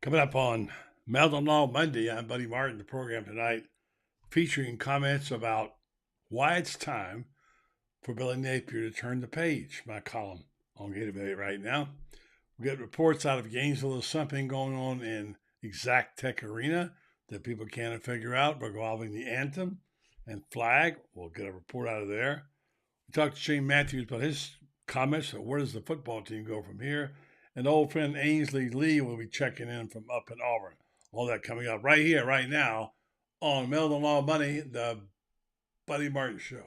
Coming up on Mountain Law Monday, I'm Buddy Martin, the program tonight, featuring comments about why it's time for Billy Napier to turn the page, my column on Gator right now. We get reports out of Gainesville of something going on in Exact Tech Arena that people can't figure out involving the anthem and flag. We'll get a report out of there. We talked to Shane Matthews about his comments on where does the football team go from here. And old friend Ainslie Lee will be checking in from up in Auburn. All that coming up right here, right now, on Mountain Law Money, the Buddy Martin Show.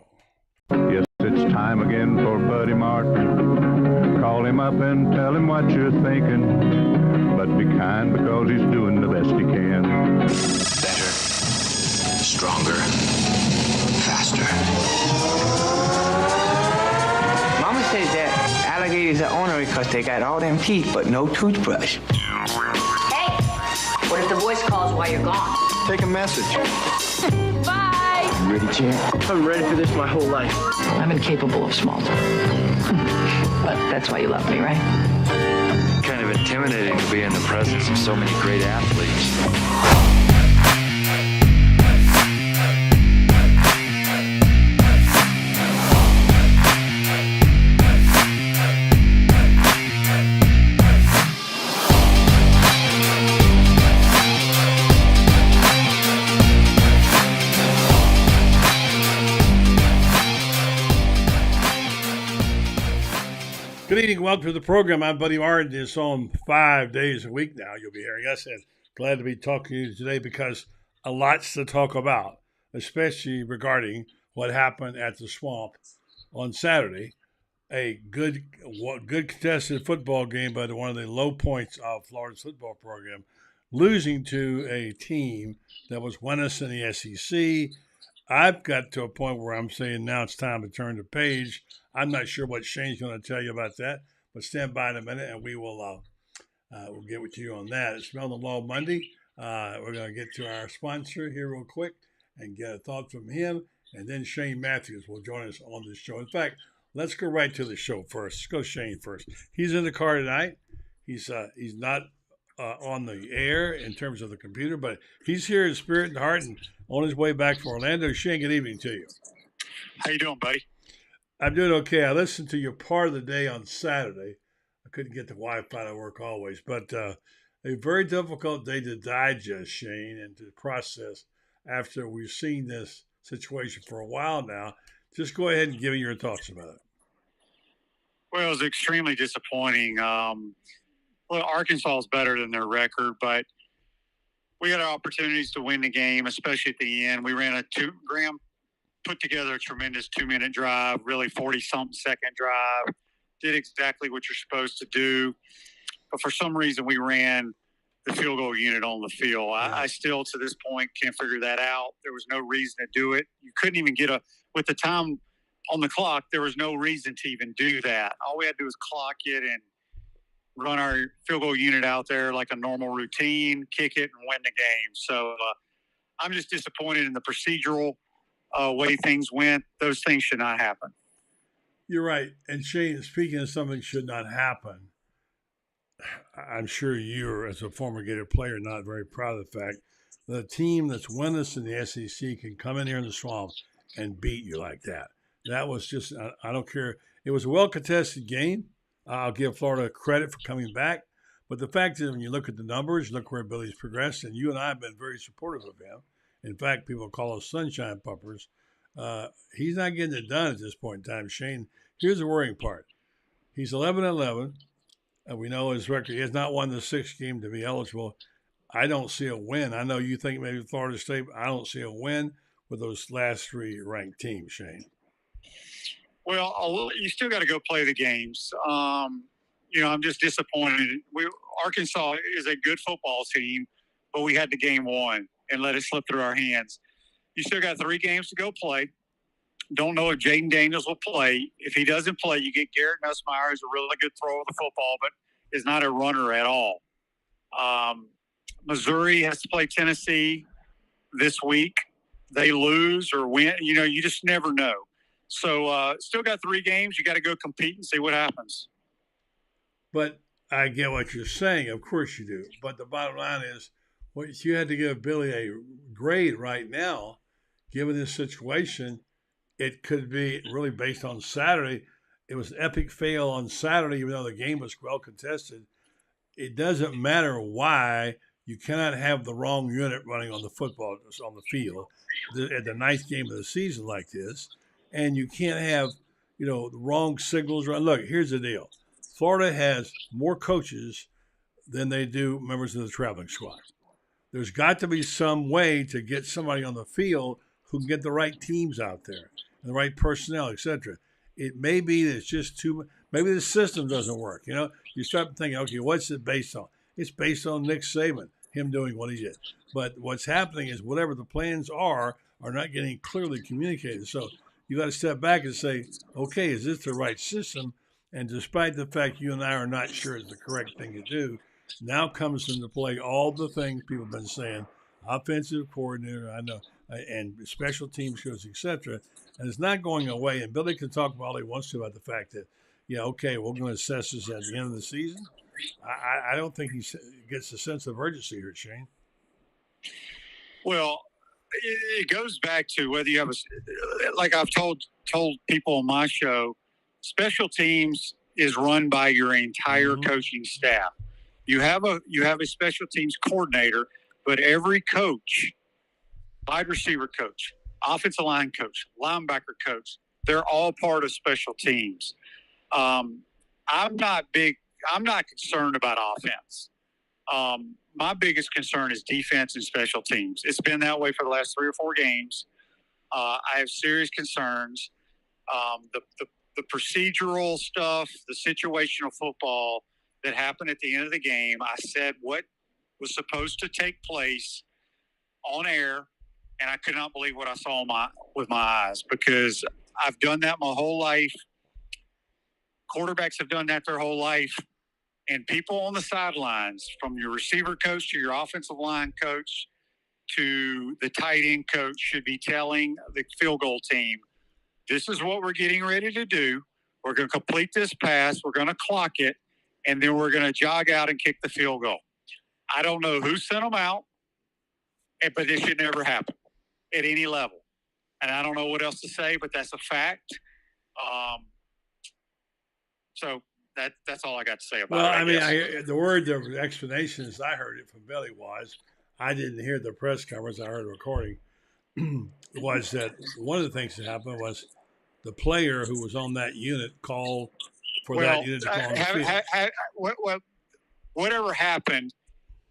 Yes, it's time again for Buddy Martin. Call him up and tell him what you're thinking. But be kind because he's doing the best he can. Better, stronger, faster. Mama says that alligators are ornery because they got all them teeth but no toothbrush. Hey, what if the voice calls while you're gone? Take a message. Bye. You ready, champ? I'm ready for this my whole life. I'm incapable of small talk. But that's why you love me, right? Kind of intimidating to be in the presence of so many great athletes. Good evening. Welcome to the program. I'm Buddy Martin. It's on 5 days a week now. You'll be hearing us, and glad to be talking to you today because a lot's to talk about, especially regarding what happened at the Swamp on Saturday. A good contested football game, but one of the low points of Florida's football program, losing to a team that was winners in the SEC. I've got to a point where I'm saying now it's time to turn the page. I'm not sure what Shane's going to tell you about that, but stand by in a minute and we will we'll get with you on that. It's Smell the Law Monday. We're going to get to our sponsor here real quick and get a thought from him, and then Shane Matthews will join us on the show. In fact, let's go right to the show first. Let's go Shane first. He's in the car tonight. He's not on the air in terms of the computer, but he's here in spirit and heart and on his way back from Orlando. Shane, good evening to you. How you doing, buddy? I'm doing okay. I listened to your part of the day on Saturday. I couldn't get the Wi-Fi to work always, but a very difficult day to digest, Shane, and to process after we've seen this situation for a while now. Just go ahead and give me your thoughts about it. Well, it was extremely disappointing. Arkansas is better than their record, but we had our opportunities to win the game, especially at the end. We ran Graham put together a tremendous 2-minute drive, really 40-something second drive, did exactly what you're supposed to do. But for some reason, we ran the field goal unit on the field. I still, to this point, can't figure that out. There was no reason to do it. You couldn't even with the time on the clock, there was no reason to even do that. All we had to do was clock it and run our field goal unit out there like a normal routine, kick it, and win the game. So I'm just disappointed in the procedural way things went. Those things should not happen. You're right. And Shane, speaking of something should not happen, I'm sure you're, as a former Gator player, not very proud of the fact that a team that's winners in the SEC can come in here in the Swamp and beat you like that. That was just, I don't care. It was a well-contested game. I'll give Florida credit for coming back. But the fact is, when you look at the numbers, look where Billy's progressed, and you and I have been very supportive of him. In fact, people call us sunshine puppers. He's not getting it done at this point in time, Shane. Here's the worrying part. He's 11-11, and we know his record. He has not won the sixth game to be eligible. I don't see a win. I know you think maybe Florida State, but I don't see a win with those last three ranked teams, Shane. Well, you still got to go play the games. I'm just disappointed. Arkansas is a good football team, but we had the game won and let it slip through our hands. You still got 3 games to go play. Don't know if Jaden Daniels will play. If he doesn't play, you get Garrett Nussmeier, who's a really good thrower of the football, but is not a runner at all. Missouri has to play Tennessee this week. They lose or win. You just never know. So still got 3 games. You got to go compete and see what happens. But I get what you're saying. Of course you do. But the bottom line is, what you had to give Billy a grade right now, given this situation, it could be really based on Saturday. It was an epic fail on Saturday, even though the game was well contested. It doesn't matter why. You cannot have the wrong unit running on the field at the ninth game of the season like this, and you can't have the wrong signals. Look, here's the deal: Florida has more coaches than they do members of the traveling squad. There's got to be some way to get somebody on the field who can get the right teams out there and the right personnel, etc. It may be that it's just maybe the system doesn't work. You start thinking, okay, what's it based on? It's based on Nick Saban, him doing what he did. But what's happening is whatever the plans are not getting clearly communicated. So you got to step back and say, okay, is this the right system? And despite the fact you and I are not sure it's the correct thing to do, now comes into play all the things people have been saying, offensive coordinator, I know, and special team shows, etc. And it's not going away. And Billy can talk all he wants to about the fact that, okay, we're going to assess this at the end of the season. I don't think he gets a sense of urgency here, Shane. Well, it goes back to whether you have like I've told people on my show, special teams is run by your entire coaching staff. You have a special teams coordinator, but every coach, wide receiver coach, offensive line coach, linebacker coach, they're all part of special teams. I'm not concerned about offense. My biggest concern is defense and special teams. It's been that way for the last 3 or 4 games. I have serious concerns. The procedural stuff, the situational football that happened at the end of the game, I said what was supposed to take place on air, and I could not believe what I saw with my eyes, because I've done that my whole life. Quarterbacks have done that their whole life. And people on the sidelines, from your receiver coach to your offensive line coach to the tight end coach, should be telling the field goal team, this is what we're getting ready to do. We're going to complete this pass. We're going to clock it. And then we're going to jog out and kick the field goal. I don't know who sent them out, but this should never happen at any level. And I don't know what else to say, but that's a fact. So that's all I got to say about it. Well, I mean, the explanation as I heard it from Billy was, I didn't hear the press conference, I heard a recording, was that one of the things that happened was the player who was on that unit called for that unit to call on the field. Whatever happened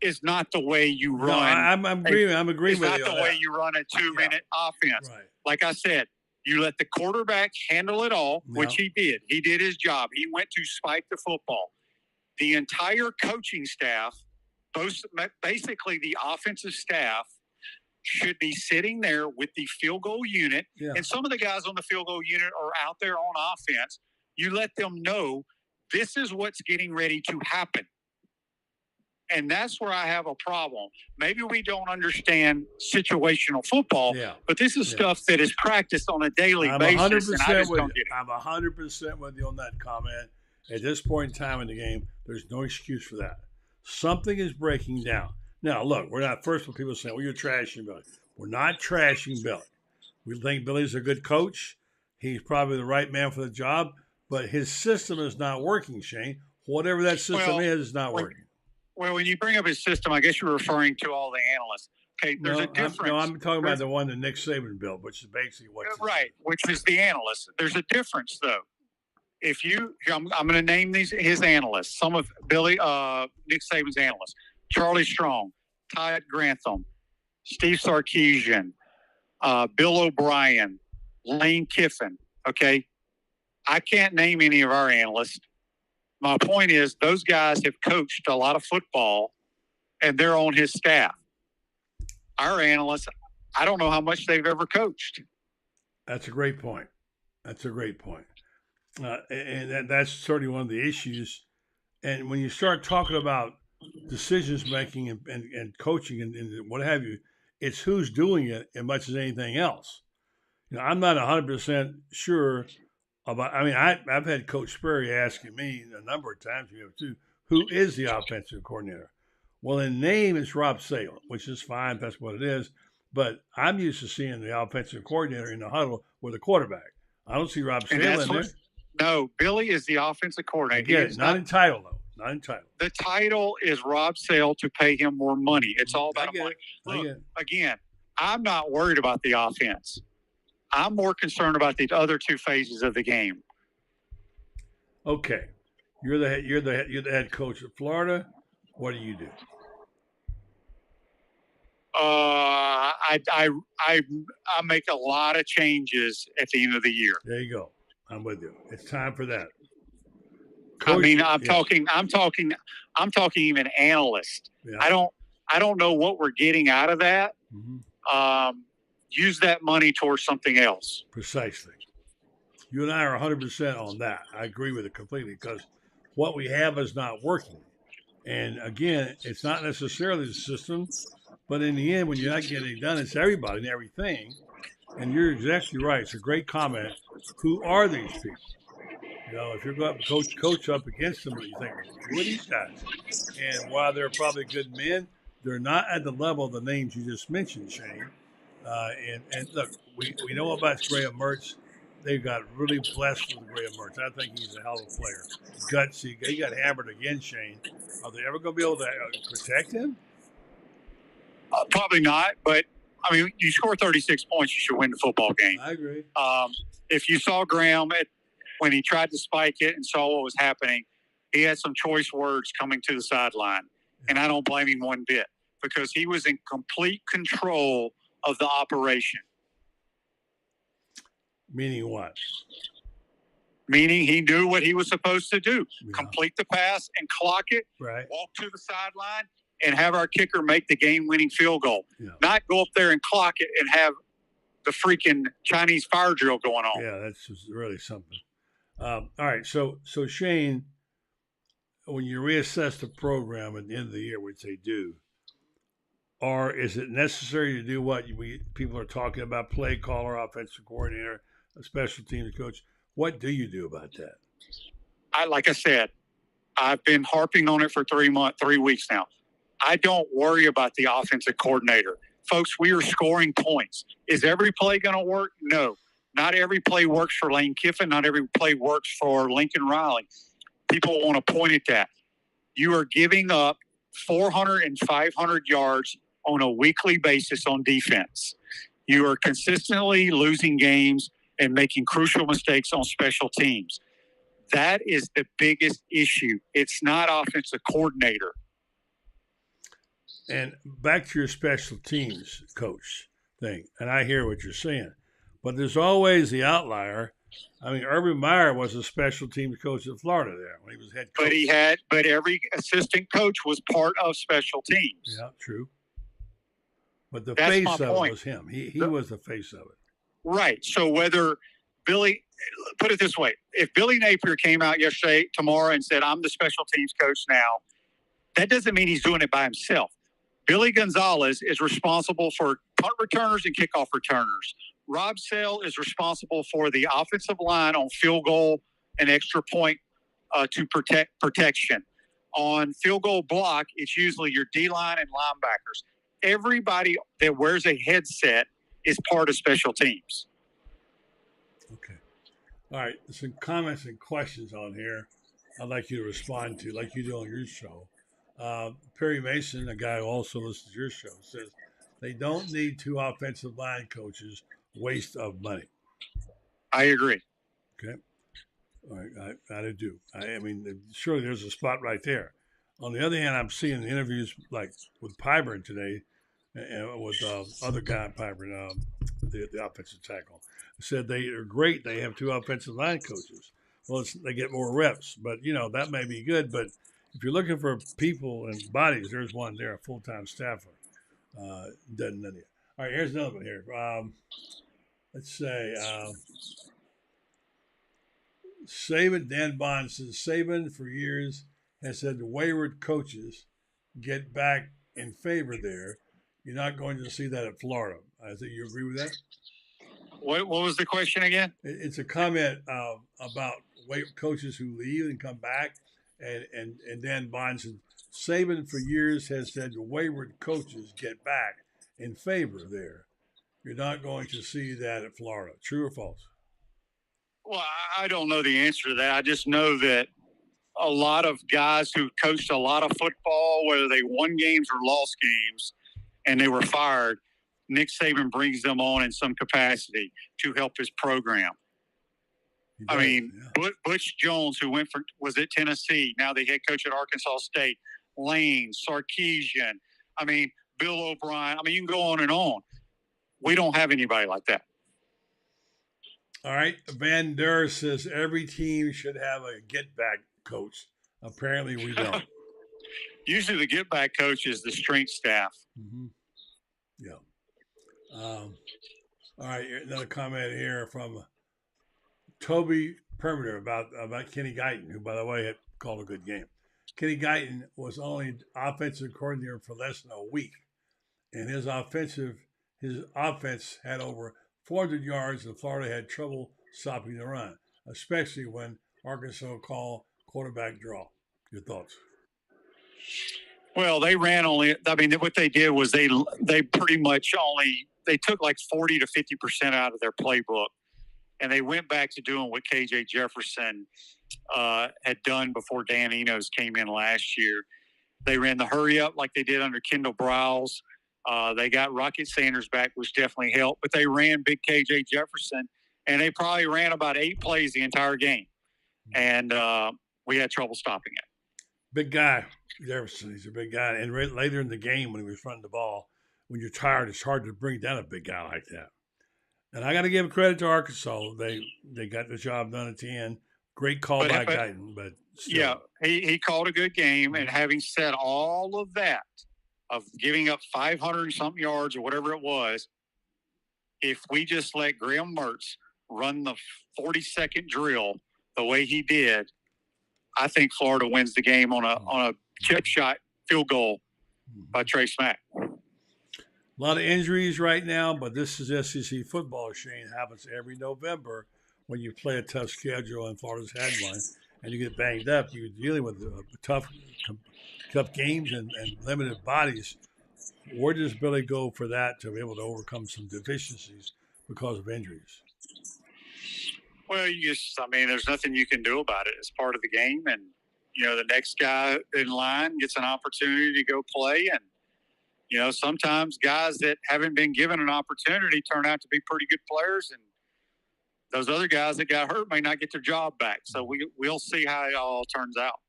is not the way you run. No, I'm agreeing with you. It's not the way you run a 2-minute offense. Right. Like I said, you let the quarterback handle it all, which he did. He did his job. He went to spike the football. The entire coaching staff, basically the offensive staff, should be sitting there with the field goal unit. Yeah. And some of the guys on the field goal unit are out there on offense. You let them know this is what's getting ready to happen. And that's where I have a problem. Maybe we don't understand situational football, but this is stuff that is practiced on a daily basis. And I just don't get it. I'm 100% with you on that comment. At this point in time in the game, there's no excuse for that. Something is breaking down. Now, look, we're not first when people saying, well, you're trashing Billy. We're not trashing Billy. We think Billy's a good coach. He's probably the right man for the job, but his system is not working, Shane. Whatever that system is not working. Well, when you bring up his system, I guess you're referring to all the analysts. Okay, there's a difference. I'm talking about the one that Nick Saban built, which is basically what. Right, which is the analysts. There's a difference, though. I'm going to name his analysts. Some of Nick Saban's analysts: Charlie Strong, Todd Grantham, Steve Sarkisian, Bill O'Brien, Lane Kiffin. Okay, I can't name any of our analysts. My point is, those guys have coached a lot of football, and they're on his staff. Our analysts, I don't know how much they've ever coached. That's a great point. And that's certainly one of the issues. And when you start talking about decisions making and coaching and what have you, it's who's doing it as much as anything else. I'm not 100% sure about. I mean, I've had Coach Sperry asking me a number of times, too, who is the offensive coordinator? Well, in name, it's Rob Sale, which is fine. That's what it is. But I'm used to seeing the offensive coordinator in the huddle with the quarterback. I don't see Rob Sale in there. No, Billy is the offensive coordinator. Again, not in title, though. Not in title. The title is Rob Sale to pay him more money. It's all about money. Look, again, I'm not worried about the offense. I'm more concerned about the other two phases of the game. Okay, you're the head coach of Florida. What do you do? I make a lot of changes at the end of the year. There you go. I'm with you. It's time for that. Coach, I'm talking even analyst. Yeah. I don't know what we're getting out of that. Mm-hmm. Use that money towards something else. Precisely. You and I are 100% on that. I agree with it completely because what we have is not working. And again, it's not necessarily the system, but in the end, when you're not getting it done, it's everybody and everything. And you're exactly right. It's a great comment. Who are these people? You know, if you're going to coach up against them, you think, who are these guys? And while they're probably good men, they're not at the level of the names you just mentioned, Shane. And look, we know about Graham Mertz. They got really blessed with Graham Mertz. I think he's a hell of a player. Gutsy. He got hammered again, Shane. Are they ever going to be able to protect him? Probably not, but I mean, you score 36 points, you should win the football game. I agree. If you saw Graham when he tried to spike it and saw what was happening, he had some choice words coming to the sideline. Yeah. And I don't blame him one bit because he was in complete control of the operation. Meaning what? Meaning he knew what he was supposed to do. Yeah. Complete the pass and clock it, right. Walk to the sideline, and have our kicker make the game-winning field goal. Yeah. Not go up there and clock it and have the freaking Chinese fire drill going on. Yeah, that's just really something. All right, so Shane, when you reassess the program at the end of the year, which they do, or is it necessary to do what people are talking about, play caller, offensive coordinator, a special teams coach? What do you do about that? Like I said, I've been harping on it for 3 weeks now. I don't worry about the offensive coordinator. Folks, we are scoring points. Is every play going to work? No. Not every play works for Lane Kiffin. Not every play works for Lincoln Riley. People want to point at that. You are giving up 400 and 500 yards on a weekly basis on defense. You are consistently losing games and making crucial mistakes on special teams. That is the biggest issue. It's not offensive coordinator. And back to your special teams coach thing, and I hear what you're saying, but there's always the outlier. I mean, Urban Meyer was a special teams coach at Florida there when he was head coach. But every assistant coach was part of special teams. Yeah, true. But the face of it was him. He was the face of it. Right. So whether Billy, put it this way, if Billy Napier came out tomorrow and said, I'm the special teams coach now, that doesn't mean he's doing it by himself. Billy Gonzalez is responsible for punt returners and kickoff returners. Rob Sale is responsible for the offensive line on field goal and extra point to protection. On field goal block, it's usually your D-line and linebackers. Everybody that wears a headset is part of special teams. Okay. All right. Some comments and questions on here I'd like you to respond to, like you do on your show. Perry Mason, a guy who also listens to your show, says they don't need 2 offensive line coaches. Waste of money. I agree. Okay. All right. I do. I mean, surely there's a spot right there. On the other hand, I'm seeing interviews like with Pyburn today and with other guy, Pyburn, the offensive tackle, said they are great. They have 2 offensive line coaches. Well, they get more reps, but, that may be good. But if you're looking for people and bodies, there's one there, a full-time staffer. Doesn't know you. All right, here's another one here. Let's say Saban, Dan Bond says, Saban for years has said wayward coaches get back in favor there. You're not going to see that at Florida. I think you agree with that? What was the question again? It's a comment about coaches who leave and come back and Dan Bonson. Saban for years has said wayward coaches get back in favor there. You're not going to see that at Florida. True or false? Well, I don't know the answer to that. I just know that a lot of guys who coached a lot of football, whether they won games or lost games, and they were fired, Nick Saban brings them on in some capacity to help his program. I mean, yeah. Butch Jones, who was at Tennessee, now the head coach at Arkansas State, Lane, Sarkisian, I mean, Bill O'Brien. I mean, you can go on and on. We don't have anybody like that. All right. Van Der says every team should have a get-back coach. Apparently we don't. Usually the get-back coach is the strength staff. Mm-hmm. Yeah. All right. Another comment here from Toby Permeter about Kenny Guyton, who, by the way, had called a good game. Kenny Guyton was only offensive coordinator for less than a week, and his offense had over 400 yards, and Florida had trouble stopping the run, especially when Arkansas called quarterback draw. Your thoughts? Well, they ran only. I mean, what they did was they pretty much they took like 40 to 50% out of their playbook, and they went back to doing what KJ Jefferson had done before Dan Enos came in last year. They ran the hurry up like they did under Kendall Browse. They got Rocket Sanders back, which definitely helped, but they ran big KJ Jefferson, and they probably ran about 8 plays the entire game, and we had trouble stopping it. Big guy, Jefferson. He's a big guy. And later in the game when he was running the ball, when you're tired, it's hard to bring down a big guy like that. And I got to give credit to Arkansas. They got the job done at the end. Great call by Guyton, but still. Yeah, he called a good game. And having said all of that, of giving up 500 and something yards or whatever it was, if we just let Graham Mertz run the 40-second drill the way he did, I think Florida wins the game on a chip shot field goal by Trey Smack. A lot of injuries right now, but this is SEC football, Shane. Happens every November when you play a tough schedule, and Florida's had one, and you get banged up. You're dealing with tough games and limited bodies. Where does Billy go for that to be able to overcome some deficiencies because of injuries? Well, there's nothing you can do about it. It's part of the game, and the next guy in line gets an opportunity to go play, and sometimes guys that haven't been given an opportunity turn out to be pretty good players, and those other guys that got hurt may not get their job back. So we'll see how it all turns out.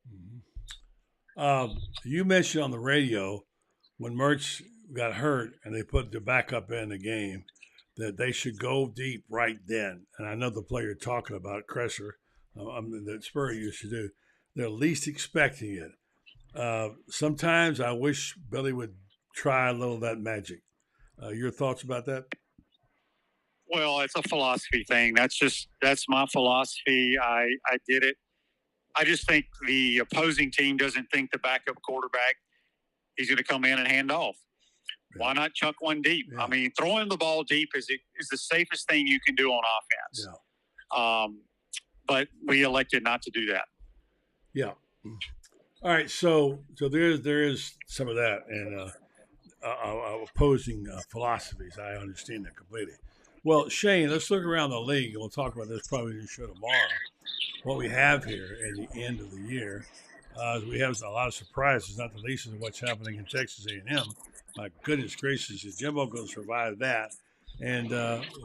Mm-hmm. You mentioned on the radio when Mertz got hurt and they put the backup in the game that they should go deep right then. And I know the player you're talking about, Kresser, that Spur used to do. They're least expecting it. Sometimes I wish Billy would try a little of that magic. Your thoughts about that? Well, it's a philosophy thing. That's my philosophy. I did it. I just think the opposing team doesn't think the backup quarterback, he's going to come in and hand off. Yeah. Why not chuck one deep? Yeah. I mean, throwing the ball deep is the safest thing you can do on offense. Yeah. But we elected not to do that. Yeah. All right. So there is some of that and opposing philosophies. I understand that completely. Well, Shane, let's look around the league, and we'll talk about this probably in the show tomorrow. What we have here at the end of the year, we have a lot of surprises, not the least of what's happening in Texas A&M. My goodness gracious, is Jimbo going to survive that? And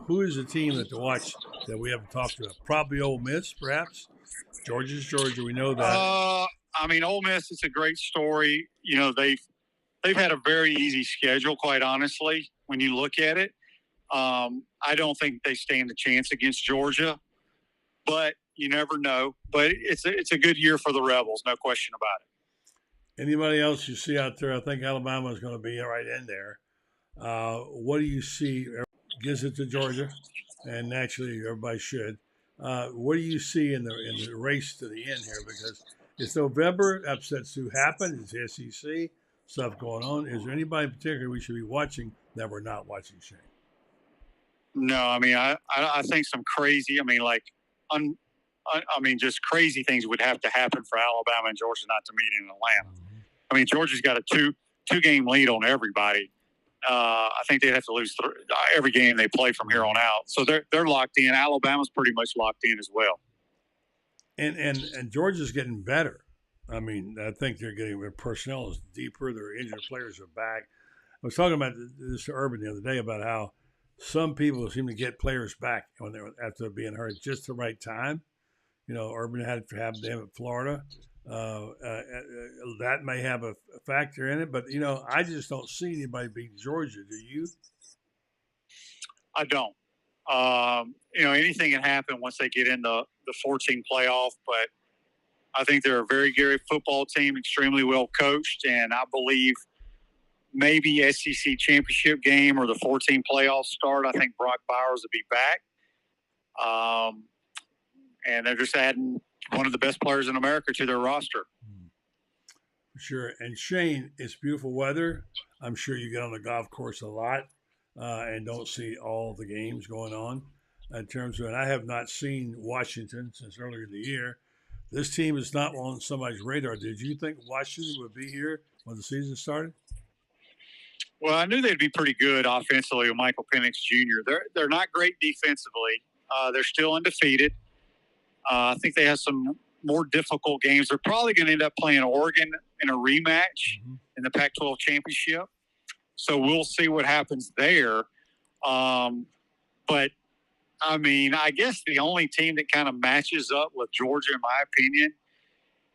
who is the team to watch that we haven't talked about? Probably Ole Miss, perhaps. Georgia's Georgia. We know that. Ole Miss is a great story. They've had a very easy schedule, quite honestly, when you look at it. I don't think they stand a chance against Georgia, but you never know. But it's a good year for the Rebels, no question about it. Anybody else you see out there? I think Alabama is going to be right in there. What do you see? Gives it to Georgia, and naturally everybody should. What do you see in the race to the end here? Because it's November, upsets do happen. It's SEC stuff going on. Is there anybody in particular we should be watching that we're not watching, Shane? No, I think some crazy. I mean, just crazy things would have to happen for Alabama and Georgia not to meet in Atlanta. I mean, Georgia's got a two-game lead on everybody. I think they'd have to lose every game they play from here on out. So they're locked in. Alabama's pretty much locked in as well. And Georgia's getting better. I mean, I think they're getting their personnel is deeper. Their injured players are back. I was talking about this to Urban the other day about how some people seem to get players back when they're after being hurt at just the right time. You know, Urban had to have them at Florida. That may have a factor in it, but you know, I just don't see anybody beat Georgia. Do you? I don't. You know, anything can happen once they get in the 14 playoff, but I think they're a very good football team, extremely well coached, and I believe maybe SEC championship game or the 14 playoff start. I think Brock Bowers will be back, and they're just adding one of the best players in America to their roster. Sure. And Shane, it's beautiful weather. I'm sure you get on the golf course a lot and don't see all the games going on. In terms of, and I have not seen Washington since earlier in the year. This team is not on somebody's radar. Did you think Washington would be here when the season started? Well, I knew they'd be pretty good offensively with Michael Penix Jr. They're not great defensively. They're still undefeated. I think they have some more difficult games. They're probably going to end up playing Oregon in a rematch in the Pac-12 championship. So we'll see what happens there. But, I mean, I guess the only team that kind of matches up with Georgia, in my opinion,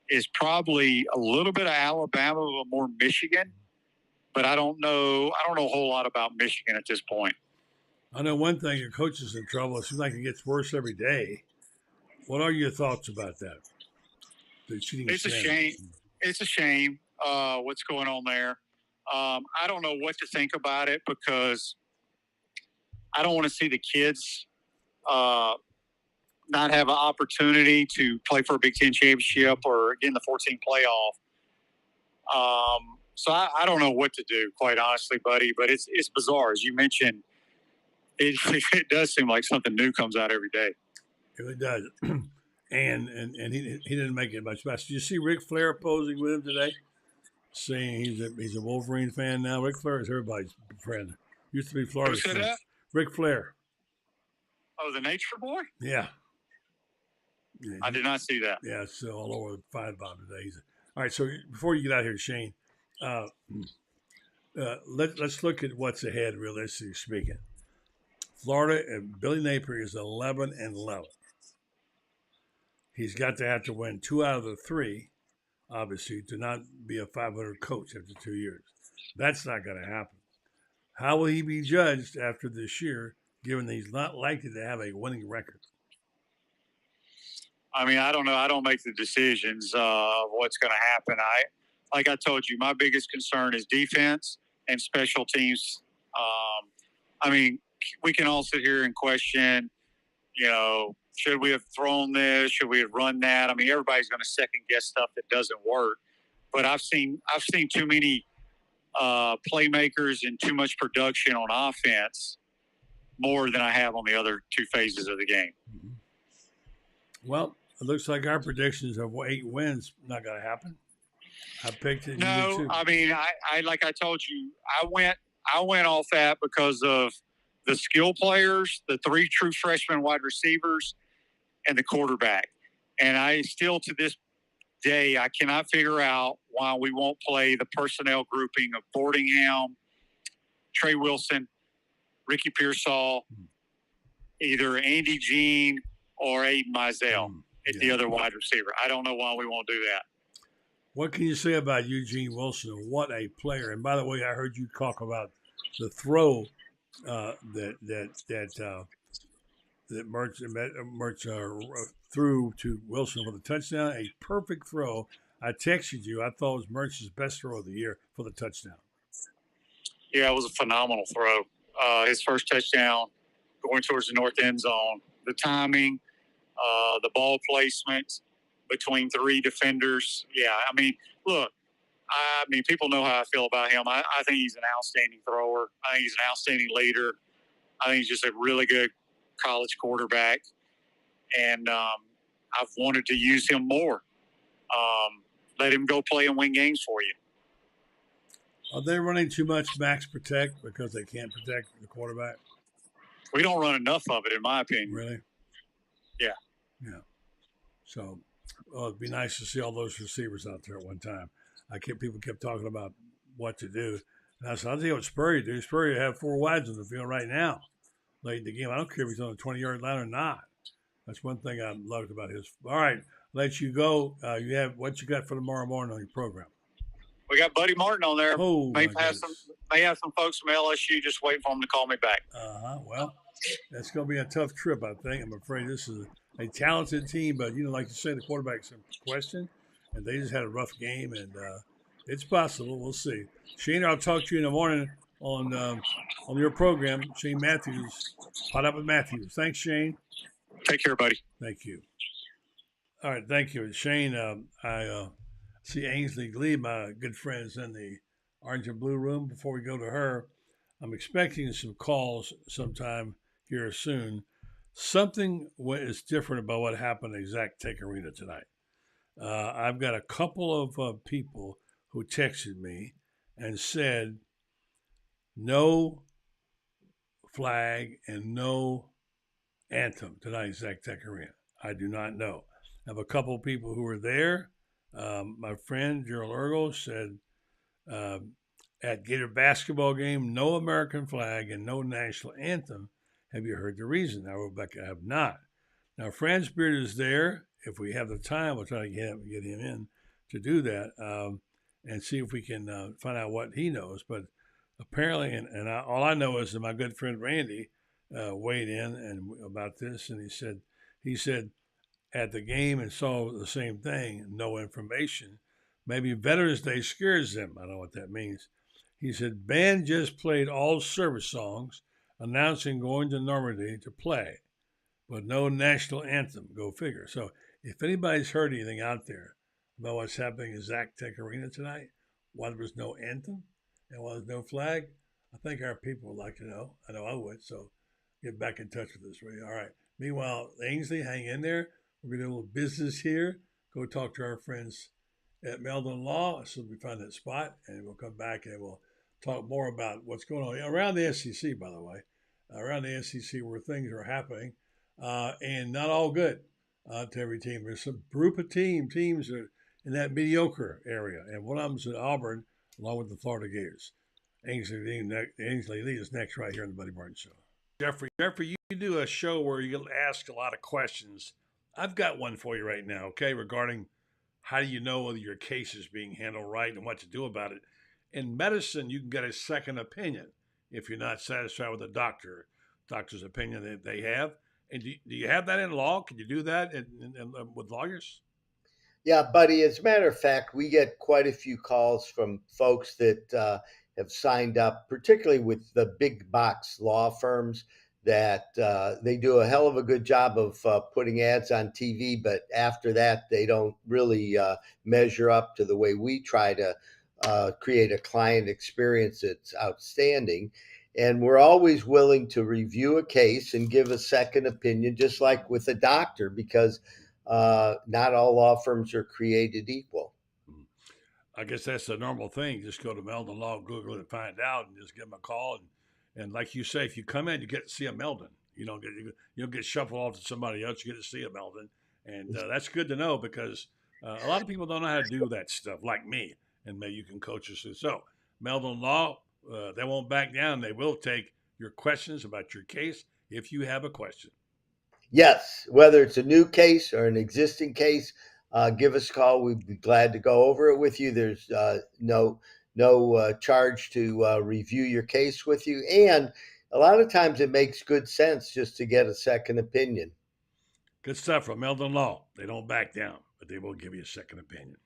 is probably a little bit of Alabama, but more Michigan. But I don't know a whole lot about Michigan at this point. I know one thing, your coach is in trouble. It seems like it gets worse every day. What are your thoughts about that? It's a shame. It's a shame what's going on there. I don't know what to think about it because I don't want to see the kids not have an opportunity to play for a Big Ten championship or get in the 14 playoff. So I don't know what to do, quite honestly, buddy. But it's bizarre, as you mentioned. It does seem like something new comes out every day. It really does. And he didn't make it much better. Did you see Ric Flair posing with him today? Saying he's a Wolverine fan now. Ric Flair is everybody's friend. Used to be Florida's friend. That? Ric Flair. Oh, the Nature Boy? Yeah. I did not see that. Yeah, it's all over the Five Bob today. All right, so before you get out here, Shane, let's look at what's ahead, realistically speaking. Florida and Billy Napier is 11-11. He's got to have to win 2 out of the 3, obviously, to not be a 500 coach after 2 years. That's not going to happen. How will he be judged after this year, given that he's not likely to have a winning record? I mean, I don't know. I don't make the decisions of what's going to happen. Like I told you, my biggest concern is defense and special teams. I mean, we can all sit here and question, you know, should we have thrown this? Should we have run that? I mean, everybody's going to second guess stuff that doesn't work. But I've seen too many playmakers and too much production on offense, more than I have on the other 2 phases of the game. Well, it looks like our predictions of 8 wins not going to happen. I picked it. No, I mean, I like I told you, I went off that because of the skill players, the 3 true freshman wide receivers, and the quarterback. And I still, to this day, I cannot figure out why we won't play the personnel grouping of Boardingham, Trey Wilson, Ricky Pearsall, either Andy Jean or Aiden Mizell at the other wide receiver. I don't know why we won't do that. What can you say about Eugene Wilson? What a player! And by the way, I heard you talk about the throw that Mertz threw to Wilson for the touchdown. A perfect throw. I texted you. I thought it was Mertz's best throw of the year for the touchdown. Yeah, it was a phenomenal throw. His first touchdown going towards the north end zone. The timing, the ball placement between 3 defenders. Yeah, I mean, look, people know how I feel about him. I think he's an outstanding thrower. I think he's an outstanding leader. I think he's just a really good college quarterback. And I've wanted to use him more. Let him go play and win games for you. Are they running too much max protect because they can't protect the quarterback? We don't run enough of it, in my opinion. Really? Yeah. Yeah. So, it'd be nice to see all those receivers out there at one time. People kept talking about what to do. And I said, I'll tell you what Spurrier do. Spurrier have 4 wides on the field right now, late in the game. I don't care if he's on the 20-yard line or not. That's one thing I loved about his. All right, let you go. You have what you got for tomorrow morning on your program? We got Buddy Martin on there. Oh, may have some folks from LSU just waiting for him to call me back. Well, that's going to be a tough trip, I think. I'm afraid this is a talented team, but like you say, the quarterback's in question, and they just had a rough game, and it's possible. We'll see. Shane, I'll talk to you in the morning on your program. Shane Matthews, Pot Up with Matthews. Thanks, Shane. Take care, buddy. Thank you. All right, thank you. Shane, I see Ainslie Lee, my good friends, in the orange and blue room. Before we go to her, I'm expecting some calls sometime here soon. Something is different about what happened at Zach Tech Arena tonight. I've got a couple of people who texted me and said no flag and no anthem tonight at Zach Tech Arena. I do not know. I have a couple of people who were there. My friend Gerald Ergo said at Gator basketball game, no American flag and no national anthem. Have you heard the reason? Now, Rebecca, I have not. Now, Franz Beard is there. If we have the time, we'll try to get him in to do that and see if we can find out what he knows. But apparently, all I know is that my good friend Randy weighed in about this, and he said at the game and saw the same thing, no information. Maybe Veterans Day scares them. I don't know what that means. He said, band just played all service songs, announcing going to Normandy to play, but no national anthem. Go figure. So if anybody's heard anything out there about what's happening at Zach Tech Arena tonight, why there was no anthem and why there's no flag, I think our people would like to know. I know I would. So get back in touch with us, really. All right. Meanwhile, Ainsley, hang in there. We're going to do a little business here. Go talk to our friends at Meldon Law as soon as we find that spot, and we'll come back and we'll talk more about what's going on around the SEC, by the way, around the SEC where things are happening, and not all good to every team. There's some group of teams are in that mediocre area, and one of them's at Auburn, along with the Florida Gators. Ainslie Lee is next right here on the Buddy Martin Show. Jeffrey, you do a show where you ask a lot of questions. I've got one for you right now, okay, regarding how do you know whether your case is being handled right and what to do about it. In medicine, you can get a second opinion if you're not satisfied with the doctor's opinion that they have. And do you have that in law? Can you do that with lawyers? Yeah, buddy. As a matter of fact, we get quite a few calls from folks that have signed up, particularly with the big box law firms, that they do a hell of a good job of putting ads on TV, but after that, they don't really measure up to the way we try to create a client experience that's outstanding. And we're always willing to review a case and give a second opinion, just like with a doctor, because not all law firms are created equal. I guess that's the normal thing. Just go to Meldon Law, Google it, and find out, and just give them a call. And like you say, if you come in, you get to see a Meldon. You don't get shuffled off to somebody else. You get to see a Meldon, and that's good to know because a lot of people don't know how to do that stuff, like me. And maybe you can coach us through. So Meldon Law, they won't back down. They will take your questions about your case if you have a question. Yes, whether it's a new case or an existing case, give us a call. We'd be glad to go over it with you. There's no charge to review your case with you. And a lot of times it makes good sense just to get a second opinion. Good stuff from Meldon Law. They don't back down, but they will give you a second opinion.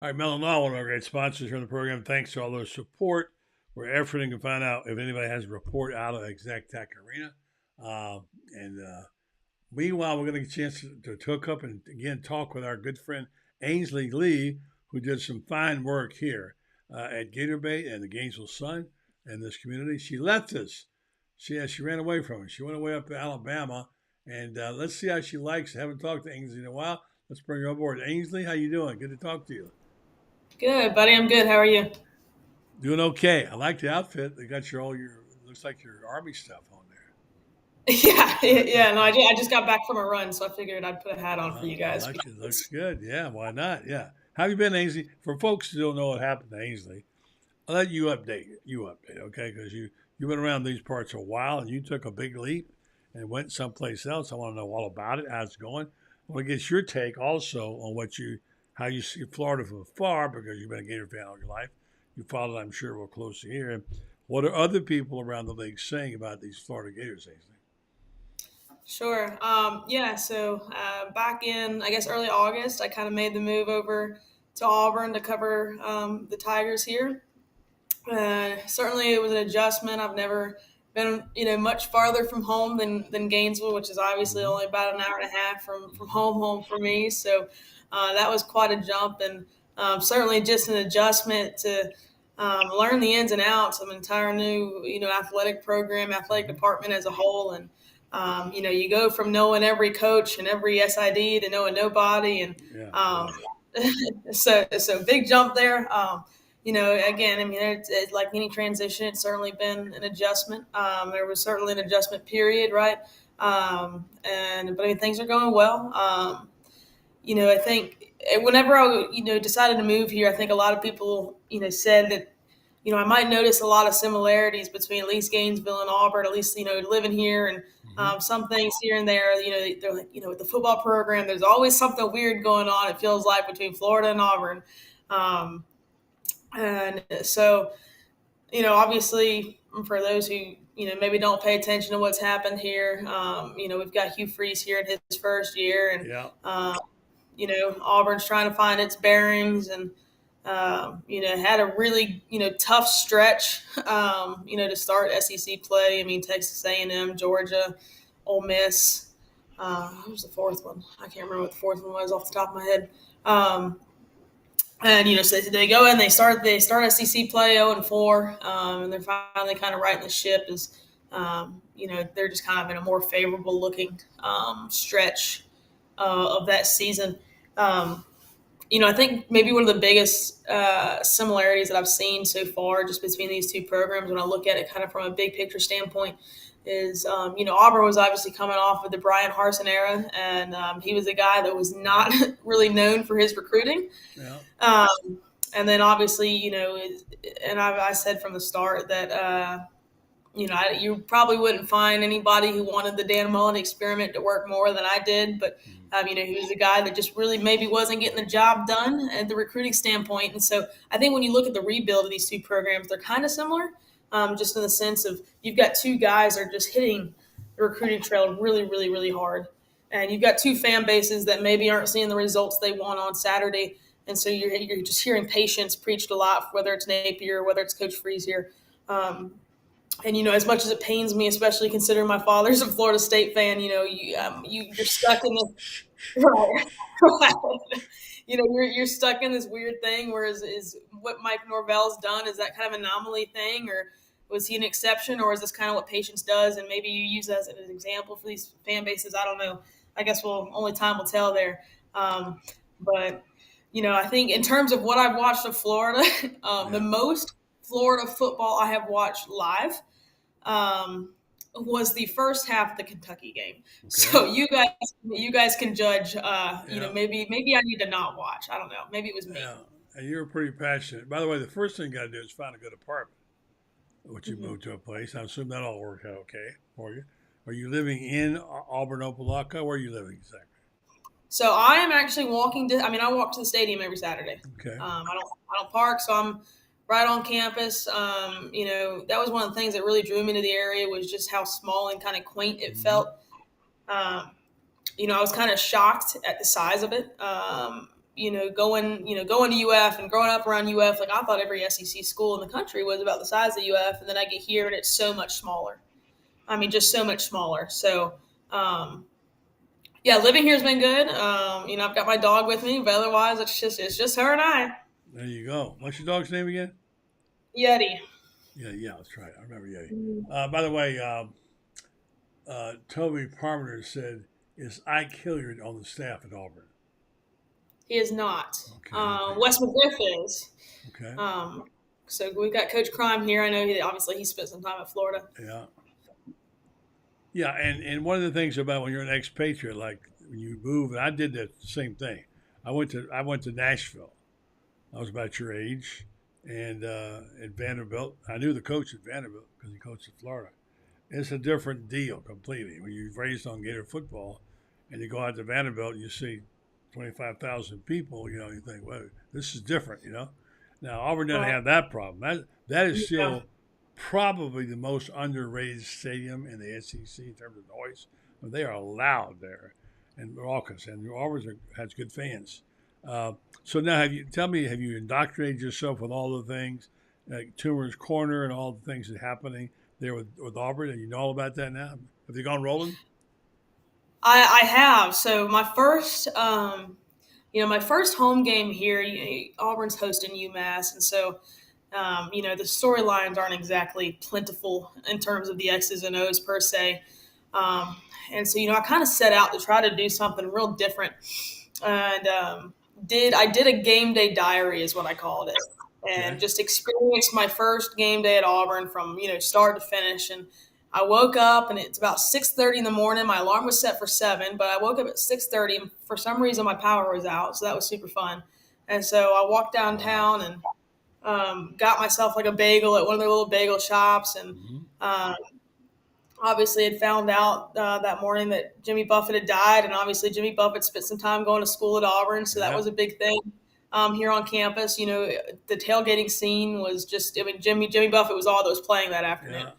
All right, Meldon Law, one of our great sponsors here on the program. Thanks to all their support. We're efforting to find out if anybody has a report out of Exact Tech Arena. Meanwhile, we're going to get a chance to hook up and again talk with our good friend Ainslie Lee, who did some fine work here at Gator Bait and the Gainesville Sun and this community. She left us. She ran away from us. She went away up to Alabama and let's see how she likes it. Haven't talked to Ainsley in a while. Let's bring her on board. Ainsley, how you doing? Good to talk to you. Good, buddy. I'm good. How are you? Doing okay. I like the outfit. They got your looks like your army stuff on there. Yeah. No, I just got back from a run, so I figured I'd put a hat on for you I guys. like it. Looks good. Yeah, why not? Yeah. How have you been, Ainsley? For folks who don't know what happened to Ainsley, I'll let you update. Okay? Because you've been around these parts a while, and you took a big leap and went someplace else. I want to know all about it, how it's going. I want to get your take also on how you see Florida from afar, because you've been a Gator fan all your life. You followed, I'm sure, real closely here. And what are other people around the league saying about these Florida Gators, Ainsley? Sure. So back in, I guess, early August, I kind of made the move over to Auburn to cover the Tigers here. Certainly, it was an adjustment. I've never been, much farther from home than Gainesville, which is obviously only about an hour and a half from home for me. So that was quite a jump, and certainly just an adjustment to learn the ins and outs of an entire new, athletic program, athletic department as a whole. And you go from knowing every coach and every SID to knowing nobody, and so big jump there. Again, I mean, it's like any transition. It's certainly been an adjustment. There was certainly an adjustment period, right? But I mean, things are going well. I think whenever I, decided to move here, I think a lot of people, said that, I might notice a lot of similarities between at least Gainesville and Auburn, at least, living here, and some things here and there, they're like, with the football program, there's always something weird going on, it feels like, between Florida and Auburn. And so, obviously, for those who, maybe don't pay attention to what's happened here, we've got Hugh Freeze here in his first year, and, Auburn's trying to find its bearings, and, had a really, tough stretch, to start SEC play. I mean, Texas A&M, Georgia, Ole Miss. What was the fourth one? I can't remember what the fourth one was off the top of my head. And so they go in, they start SEC play 0-4, and they're finally kind of righting the ship as they're just kind of in a more favorable looking stretch of that season. I think maybe one of the biggest similarities that I've seen so far just between these two programs, when I look at it kind of from a big picture standpoint, is, Auburn was obviously coming off of the Brian Harsin era, and he was a guy that was not really known for his recruiting. Yeah. And then obviously, and I said from the start that, you probably wouldn't find anybody who wanted the Dan Mullen experiment to work more than I did. But, he was a guy that just really maybe wasn't getting the job done at the recruiting standpoint. And so I think when you look at the rebuild of these two programs, they're kind of similar, just in the sense of you've got two guys that are just hitting the recruiting trail really, really, really hard. And you've got two fan bases that maybe aren't seeing the results they want on Saturday. And so you're just hearing patience preached a lot, whether it's Napier, whether it's Coach Freeze here. And, as much as it pains me, especially considering my father's a Florida State fan, you're stuck in this, you're stuck in this weird thing. Whereas is what Mike Norvell's done, is that kind of anomaly thing, or was he an exception, or is this kind of what patience does? And maybe you use that as an example for these fan bases. I don't know. I guess only time will tell there. But I think in terms of what I've watched of Florida, the most Florida football I have watched live was the first half of the Kentucky game. Okay. So you guys can judge. Maybe I need to not watch. I don't know. Maybe it was me. Yeah, and you were pretty passionate. By the way, the first thing you got to do is find a good apartment, which you moved to a place. I assume that all worked out okay for you. Are you living in Auburn, Opelika? Where are you living exactly? So I am actually walking to. I walk to the stadium every Saturday. Okay. I don't park, so I'm right on campus. That was one of the things that really drew me to the area, was just how small and kind of quaint it felt. I was kind of shocked at the size of it. Going to UF and growing up around UF, like I thought every SEC school in the country was about the size of UF, and then I get here and it's so much smaller. Just so much smaller. So, living here has been good. I've got my dog with me, but otherwise it's just her and I. There you go. What's your dog's name again? Yeti. Yeah, that's right. I remember Yeti. By the way, Toby Parmenter said, "Is Ike Hilliard on the staff at Auburn?" He is not. Okay. Wes McGriff is. Okay. So we've got Coach Crime here. I know obviously he spent some time at Florida. Yeah. Yeah, and one of the things about when you're an expatriate, like when you move, and I did that same thing. I went to Nashville. I was about your age, and at Vanderbilt, I knew the coach at Vanderbilt because he coached at Florida. It's a different deal completely. When you're raised on Gator football, and you go out to Vanderbilt, and you see 25,000 people. You think, well, this is different. Now Auburn doesn't have that problem. That is still probably the most underrated stadium in the SEC in terms of noise. They are loud there and raucous, and Auburn has good fans. So now, have you indoctrinated yourself with all the things, like Toomer's Corner and all the things that are happening there with Auburn, and you know all about that now? Have you gone rolling? I have. So my first, my first home game here, Auburn's hosting UMass, and so. The storylines aren't exactly plentiful in terms of the X's and O's per se. And so, I kind of set out to try to do something real different. And I did a game day diary is what I called it. And just experienced my first game day at Auburn from, start to finish. And I woke up and it's about 6:30 in the morning. My alarm was set for 7, but I woke up at 6:30 and for some reason my power was out. So that was super fun. And so I walked downtown and got myself like a bagel at one of their little bagel shops, and obviously had found out that morning that Jimmy Buffett had died, and obviously Jimmy Buffett spent some time going to school at Auburn, so that was a big thing here on campus. The tailgating scene was just, Jimmy Buffett was all that was playing that afternoon.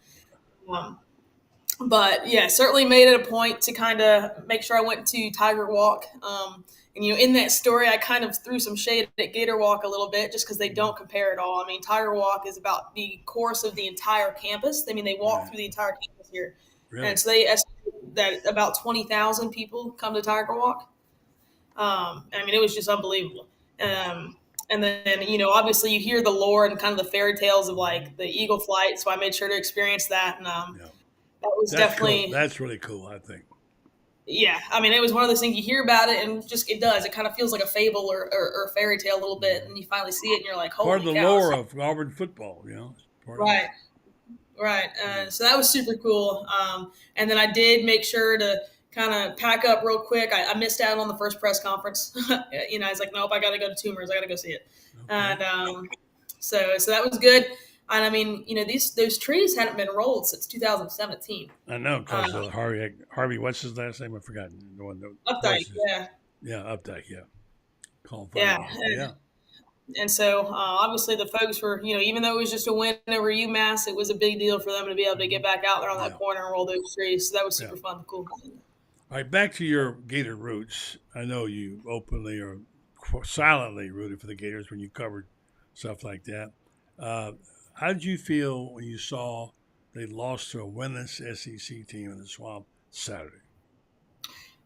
But yeah, certainly made it a point to kind of make sure I went to Tiger Walk. And, in that story, I kind of threw some shade at Gator Walk a little bit just because they don't compare at all. Tiger Walk is about the course of the entire campus. They walk through the entire campus here. Really? And so they estimate that about 20,000 people come to Tiger Walk. It was just unbelievable. And then, obviously you hear the lore and kind of the fairy tales of like the eagle flight. So I made sure to experience that. And that was definitely cool. That's really cool, I think. Yeah, it was one of those things you hear about it and just it does. It kind of feels like a fable or a fairy tale a little bit, and you finally see it and you're like, holy part of the cow. lore of Auburn football, Right. So that was super cool. And then I did make sure to kind of pack up real quick. I missed out on the first press conference. I was like, nope, I got to go to Toomer's. I got to go see it. Okay. And so that was good. And those trees hadn't been rolled since 2017. I know, because Harvey, what's his last name? I've forgotten. The one Updike, Updike, And so obviously the folks were, even though it was just a win over UMass, it was a big deal for them to be able to get back out there on that corner and roll those trees. So that was super fun, cool. All right, back to your Gator roots. I know you openly or silently rooted for the Gators when you covered stuff like that. How did you feel when you saw they lost to a winless SEC team in the Swamp Saturday?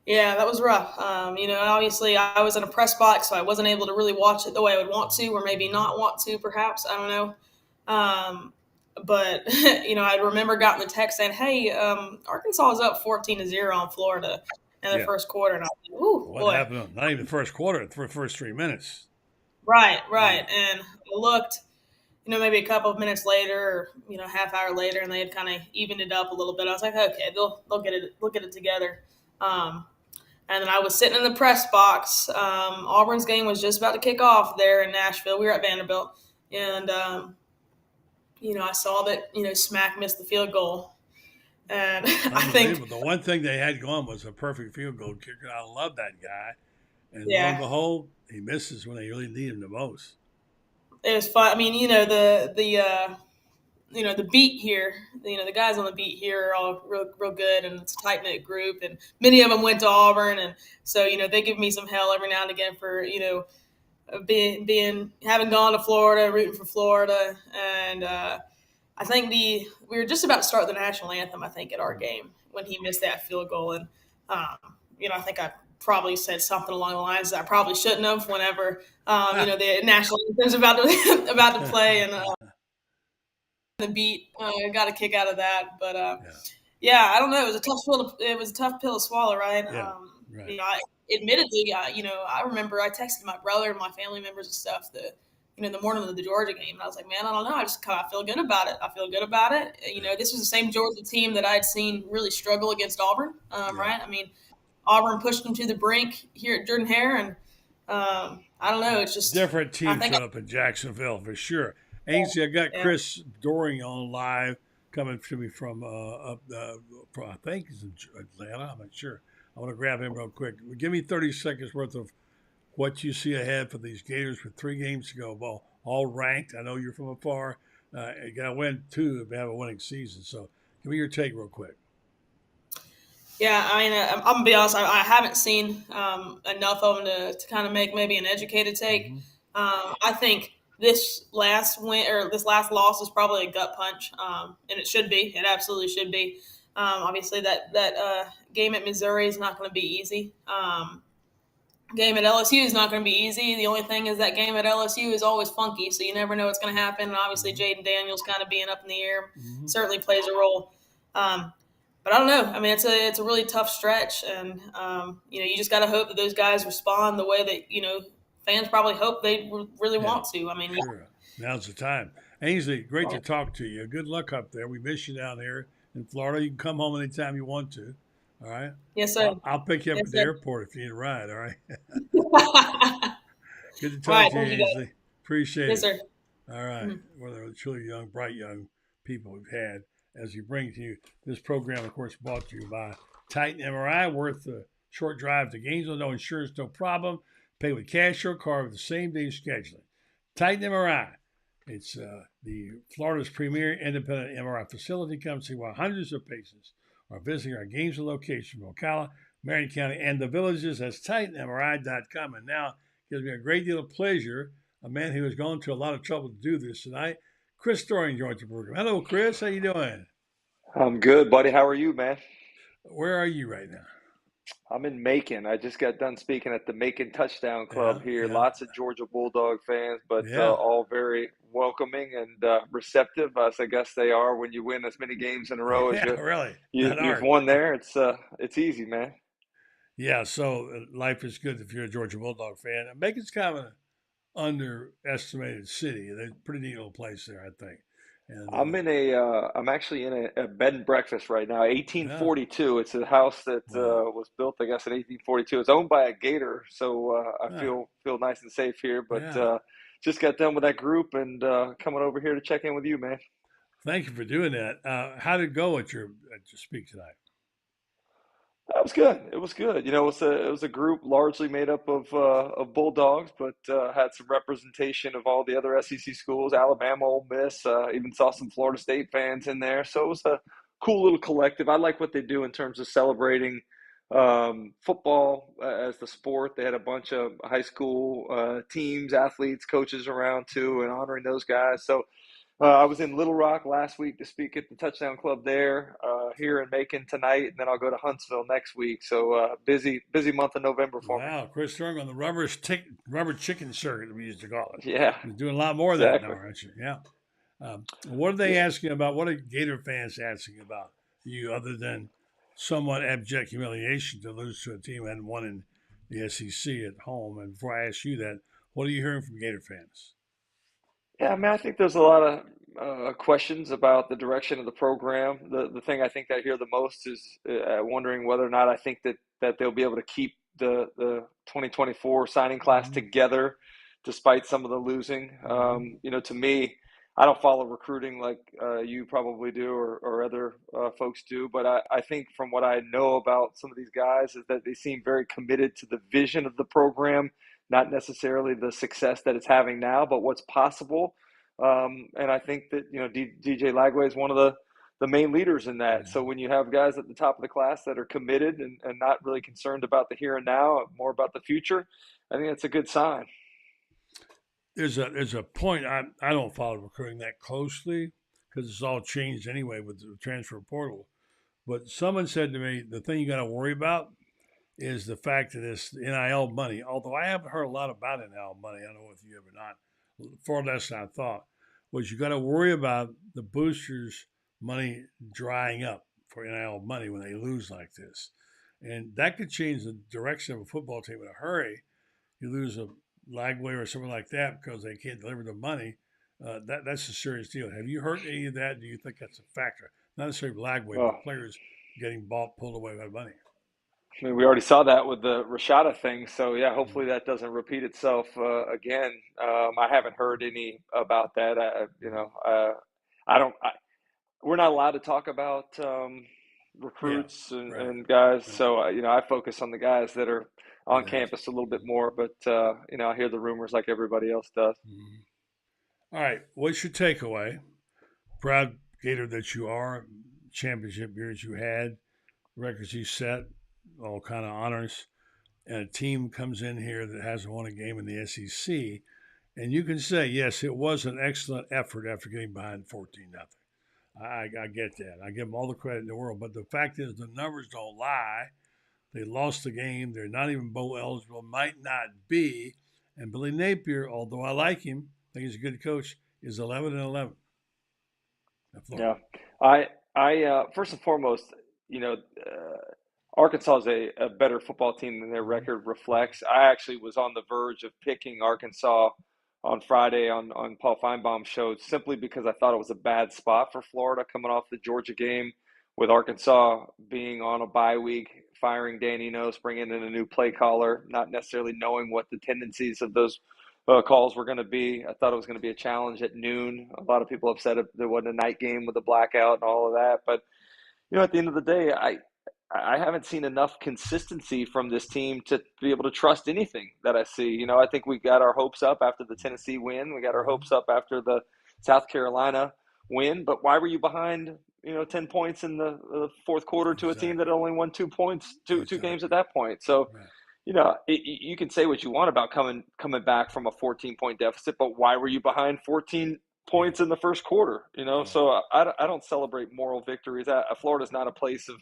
Yeah, that was rough. Obviously I was in a press box, so I wasn't able to really watch it the way I would want to, or maybe not want to, perhaps. I don't know. But, I remember getting the text saying, hey, Arkansas is up 14-0 on Florida in the first quarter. And I was like, ooh, what happened? Not even the first quarter, the first 3 minutes. Right. And I looked, maybe a couple of minutes later, or, half hour later, and they had kind of evened it up a little bit. I was like, okay, they'll get it together. And then I was sitting in the press box. Auburn's game was just about to kick off there in Nashville. We were at Vanderbilt, and I saw that Smack missed the field goal. And I think the one thing they had going was a perfect field goal kicker. I love that guy, and lo and behold, he misses when they really need him the most. It was fun. The beat here, the guys on the beat here are all real good, and it's a tight-knit group, and many of them went to Auburn, and so, they give me some hell every now and again for, having gone to Florida, rooting for Florida, and I think we were just about to start the national anthem, I think, at our game when he missed that field goal, and, I think I probably said something along the lines that I probably shouldn't have whenever, the national anthem's about to play, and the beat got a kick out of that. But Yeah, I don't know. It was a tough pill to swallow, right? Yeah, right. Admittedly, I remember I texted my brother and my family members and stuff the morning of the Georgia game, and I was like, man, I don't know. I just kind of feel good about it. I feel good about it. This was the same Georgia team that I'd seen really struggle against Auburn, right? I mean, Auburn pushed them to the brink here at Jordan Hare, and I don't know. It's just different team showed up in Jacksonville for sure. Ainsley, I got Chris Doering on live coming to me from I think he's in Atlanta. I'm not sure. I want to grab him real quick. Give me 30 seconds worth of what you see ahead for these Gators with 3 games to go. Well, all ranked. I know you're from afar. You got to win 2 if they have a winning season. So give me your take real quick. Yeah, I mean, I'm gonna be honest. I haven't seen enough of them to kind of make maybe an educated take. I think this last loss is probably a gut punch, and it should be. It absolutely should be. Obviously, that game at Missouri is not going to be easy. Game at LSU is not going to be easy. The only thing is that game at LSU is always funky, so you never know what's going to happen. And obviously, Jaden Daniels kind of being up in the air certainly plays a role. But I don't know. I mean, it's a really tough stretch, and you just got to hope that those guys respond the way that fans probably hope they really want to. I mean, sure. Now's the time. Ainsley, great to talk to you. Good luck up there. We miss you down here in Florida. You can come home anytime you want to. All right. Yes, sir. I'll pick you up at the airport if you need a ride. All right. Good to talk to you, Ainsley. Appreciate it. Yes, sir. All right. Well, they're truly young, bright young people we've had as we bring to you this program, of course, brought to you by Titan MRI, worth a short drive to Gainesville. No insurance, no problem. Pay with cash or card with the same day scheduling. Titan MRI. It's the Florida's premier independent MRI facility. Come see why hundreds of patients are visiting our Gainesville location, Ocala, Marion County, and the villages. That's TitanMRI.com. And now it gives me a great deal of pleasure, a man who has gone to a lot of trouble to do this tonight. Chris Doering joins the program. Hello, Chris. How you doing? I'm good, buddy. How are you, man? Where are you right now? I'm in Macon. I just got done speaking at the Macon Touchdown Club here. Lots of Georgia Bulldog fans, but all very welcoming and receptive, as I guess they are when you win as many games in a row as you've won there. It's easy, man. Yeah, so life is good if you're a Georgia Bulldog fan. Macon's kind of an underestimated city. They're a pretty neat little place there, I think. And, I'm actually in a bed and breakfast right now. 1842. It's a house that was built, I guess, in 1842. It's owned by a Gator, so I feel nice and safe here. But just got done with that group and coming over here to check in with you, man. Thank you for doing that. How did it go at your speak tonight? It was good. It was good. It was a group largely made up of Bulldogs, but had some representation of all the other SEC schools, Alabama, Ole Miss. Even saw some Florida State fans in there. So it was a cool little collective. I like what they do in terms of celebrating football as the sport. They had a bunch of high school teams, athletes, coaches around too, and honoring those guys. So I was in Little Rock last week to speak at the Touchdown Club there, here in Macon tonight, and then I'll go to Huntsville next week. So busy month of November for me. Wow, Chris Strong on the rubber chicken circuit, we used to call it. Yeah. You're doing a lot more of that now, aren't you? Yeah. What are they asking about? What are Gator fans asking about you other than somewhat abject humiliation to lose to a team that hadn't won in the SEC at home? And before I ask you that, what are you hearing from Gator fans? Yeah, I mean, I think there's a lot of questions about the direction of the program. The thing I think I hear the most is wondering whether or not I think that they'll be able to keep the 2024 signing class together despite some of the losing. To me, I don't follow recruiting like you probably do or other folks do, but I think from what I know about some of these guys is that they seem very committed to the vision of the program, not necessarily the success that it's having now, but what's possible. And I think that, DJ Lagway is one of the main leaders in that. So when you have guys at the top of the class that are committed and not really concerned about the here and now, more about the future, I think that's a good sign. There's a point, I don't follow recruiting that closely because it's all changed anyway with the transfer portal. But someone said to me, the thing you got to worry about is the fact that this NIL money, although I haven't heard a lot about NIL money, I don't know if you ever not, far less than I thought, was you got to worry about the boosters' money drying up for NIL money when they lose like this. And that could change the direction of a football team in a hurry. You lose a Lagway or something like that because they can't deliver the money. That's a serious deal. Have you heard any of that? Do you think that's a factor? Not necessarily Lagway, but players getting pulled away by money. I mean, we already saw that with the Rashada thing. So, yeah, hopefully that doesn't repeat itself again. I haven't heard any about that. We're not allowed to talk about recruits and guys. Right. So, I focus on the guys that are on campus a little bit more. But, I hear the rumors like everybody else does. Mm-hmm. All right. What's your takeaway? Proud Gator that you are, championship years you had, records you set, all kind of honors, and a team comes in here that hasn't won a game in the SEC, and you can say, yes, it was an excellent effort after getting behind 14-0. I get that. I give them all the credit in the world, but the fact is the numbers don't lie. They lost the game. They're not even bowl eligible, might not be, and Billy Napier, although I like him, I think he's a good coach, is 11-11. Yeah, I first and foremost, Arkansas is a better football team than their record reflects. I actually was on the verge of picking Arkansas on Friday on Paul Feinbaum's show simply because I thought it was a bad spot for Florida coming off the Georgia game, with Arkansas being on a bye week, firing Dan Enos, bringing in a new play caller, not necessarily knowing what the tendencies of those calls were going to be. I thought it was going to be a challenge at noon. A lot of people upset there wasn't a night game with a blackout and all of that. But, at the end of the day, I haven't seen enough consistency from this team to be able to trust anything that I see. I think we got our hopes up after the Tennessee win. We got our hopes up after the South Carolina win. But why were you behind, 10 points in the fourth quarter to a team that only won 2 points, two games at that point? So, you can say what you want about coming back from a 14-point deficit, but why were you behind 14 points in the first quarter? So I don't celebrate moral victories. Florida's not a place of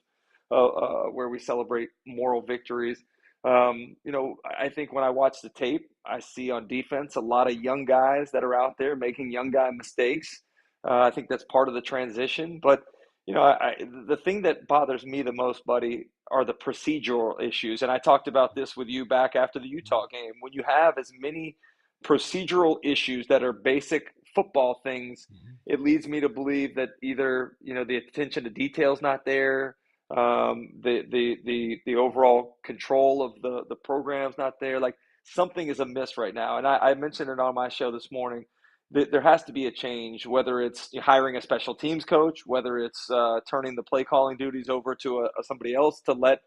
where we celebrate moral victories. I think when I watch the tape, I see on defense a lot of young guys that are out there making young guy mistakes. I think that's part of the transition. But, the thing that bothers me the most, buddy, are the procedural issues. And I talked about this with you back after the Utah game. When you have as many procedural issues that are basic football things, it leads me to believe that either, the attention to detail is not there, the overall control of the program's not there. Like, something is amiss right now. And I mentioned it on my show this morning. There has to be a change, whether it's hiring a special teams coach, whether it's turning the play calling duties over to somebody else to let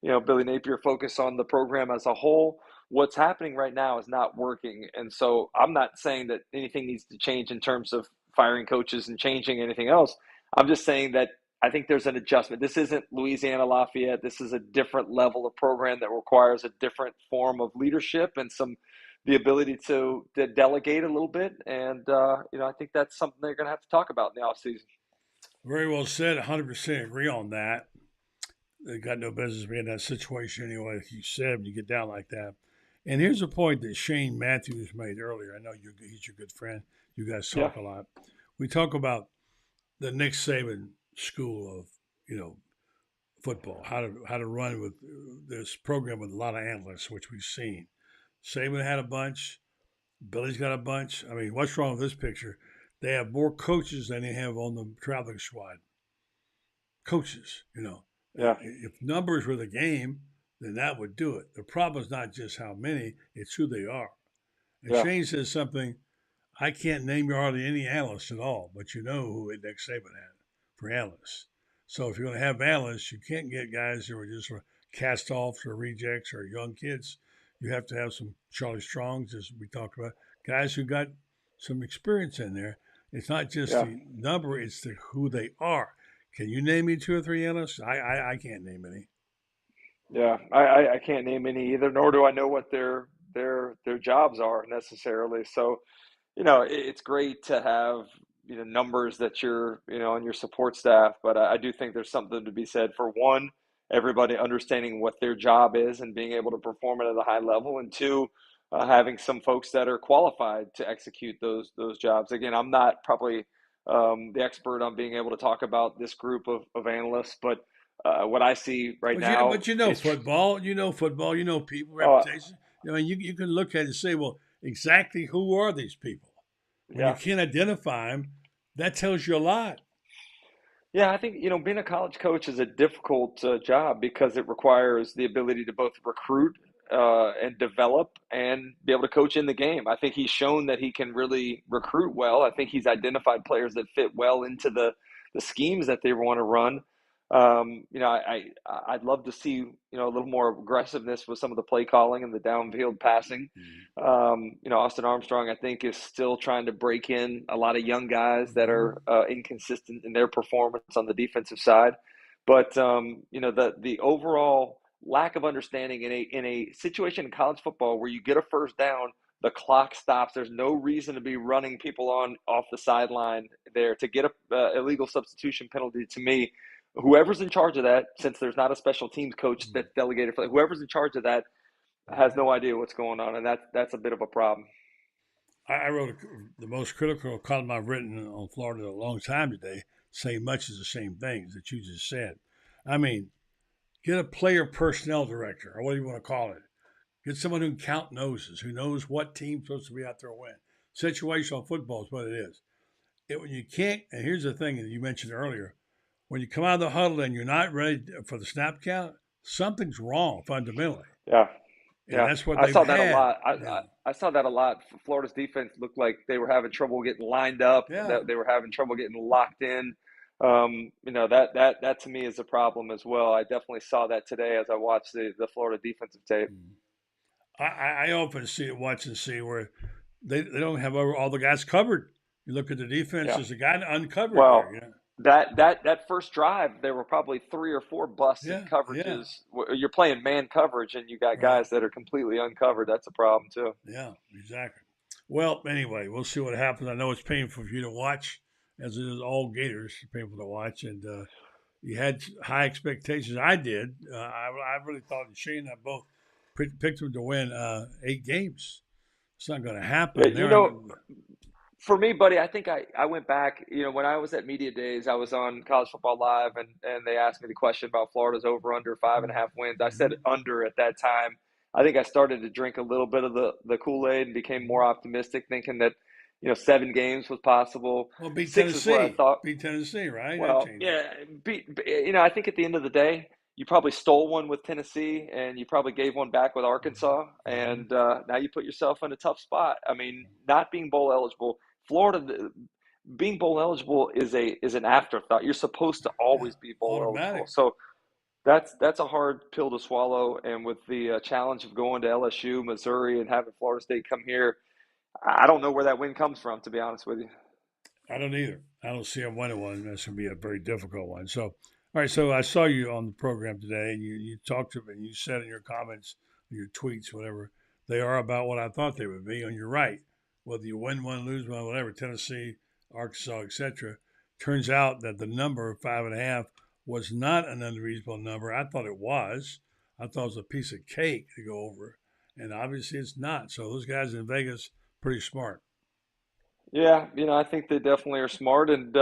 Billy Napier focus on the program as a whole. What's happening right now is not working. And so I'm not saying that anything needs to change in terms of firing coaches and changing anything else. I'm just saying that I think there's an adjustment. This isn't Louisiana Lafayette. This is a different level of program that requires a different form of leadership and the ability to delegate a little bit. And, I think that's something they're going to have to talk about in the offseason. Very well said. 100% agree on that. They got no business being in that situation anyway, like you said, when you get down like that. And here's a point that Shane Matthews made earlier. I know he's your good friend. You guys talk a lot. We talk about the Nick Saban school of, football, how to run with this program with a lot of analysts, which we've seen. Saban had a bunch. Billy's got a bunch. I mean, what's wrong with this picture? They have more coaches than they have on the traveling squad. Coaches, Yeah. If numbers were the game, then that would do it. The problem is not just how many, it's who they are. And Shane says something, I can't name you hardly any analysts at all, but you know who Nick Saban had for analysts. So if you're going to have analysts, you can't get guys who are just cast-offs or rejects or young kids. You have to have some Charlie Strongs, as we talked about, guys who got some experience in there. It's not just the number, it's who they are. Can you name me 2 or 3 analysts? I can't name any. Yeah, I can't name any either, nor do I know what their jobs are necessarily. So, it's great to have, numbers that you're, on your support staff, but I do think there's something to be said for, one, everybody understanding what their job is and being able to perform it at a high level, and 2, having some folks that are qualified to execute those jobs. Again, I'm not probably the expert on being able to talk about this group of analysts, but what I see now. But football. You know football. You know people reputation. I mean, you can look at it and say, well, exactly who are these people? When you can't identify them, that tells you a lot. Yeah, I think, being a college coach is a difficult job because it requires the ability to both recruit and develop and be able to coach in the game. I think he's shown that he can really recruit well. I think he's identified players that fit well into the schemes that they want to run. I'd love to see, a little more aggressiveness with some of the play calling and the downfield passing. Austin Armstrong, I think, is still trying to break in a lot of young guys that are inconsistent in their performance on the defensive side. But, the overall lack of understanding in a situation in college football where you get a first down, the clock stops. There's no reason to be running people off the sideline there to get a illegal substitution penalty. To me, whoever's in charge of that, since there's not a special teams coach that's delegated for that, whoever's in charge of that has no idea what's going on, and that's a bit of a problem. I wrote the most critical column I've written on Florida in a long time today, saying much of the same things that you just said. I mean, get a player personnel director, or what do you want to call it. Get someone who can count noses, who knows what team's supposed to be out there to win. Situational football is what it is. When you can't, and here's the thing that you mentioned earlier, when you come out of the huddle and you're not ready for the snap count, something's wrong fundamentally. Yeah. And that's what I saw that had. a lot. I saw that a lot. Florida's defense looked like they were having trouble getting lined up. Yeah. They were having trouble getting locked in. That to me is a problem as well. I definitely saw that today as I watched the Florida defensive tape. I often watch and see where they don't have all the guys covered. You look at the defense, there's a guy uncovered there. That first drive, there were probably 3 or 4 busted coverages. Yeah. You're playing man coverage, and you got guys that are completely uncovered. That's a problem too. Yeah, exactly. Well, anyway, we'll see what happens. I know it's painful for you to watch, as it is all Gators, painful to watch. And you had high expectations. I did. I really thought Shane and I both picked them to win 8 games. It's not going to happen. For me, buddy, I think I went back, when I was at Media Days, I was on College Football Live, and they asked me the question about Florida's over-under 5.5 wins. I said under at that time. I think I started to drink a little bit of the Kool-Aid and became more optimistic, thinking that, 7 games was possible. Well, beat 6 Tennessee. Is what I thought. Beat Tennessee, right? Well, I think at the end of the day, you probably stole one with Tennessee, and you probably gave one back with Arkansas, and now you put yourself in a tough spot. I mean, not being bowl eligible. Florida, being bowl eligible is an afterthought. You're supposed to always be bowl eligible. So that's a hard pill to swallow. And with the challenge of going to LSU, Missouri, and having Florida State come here, I don't know where that win comes from, to be honest with you. I don't either. I don't see them winning one. That's going to be a very difficult one. So, all right. So I saw you on the program today, and you talked to me, and you said in your comments, your tweets, whatever, they are about what I thought they would be. And you're right. Whether you win one, lose one, whatever, Tennessee, Arkansas, etc. Turns out that the number 5.5 was not an unreasonable number. I thought it was. I thought it was a piece of cake to go over, and obviously it's not. So those guys in Vegas, pretty smart. Yeah, I think they definitely are smart. And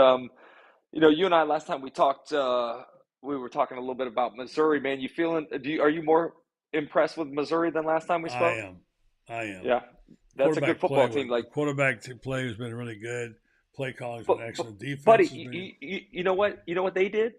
you and I last time we talked, we were talking a little bit about Missouri. Man, are you more impressed with Missouri than last time we spoke? I am. Yeah. That's a good football team. Like quarterback play has been really good. Play calling's been excellent. Defense, buddy. You know what? You know what they did?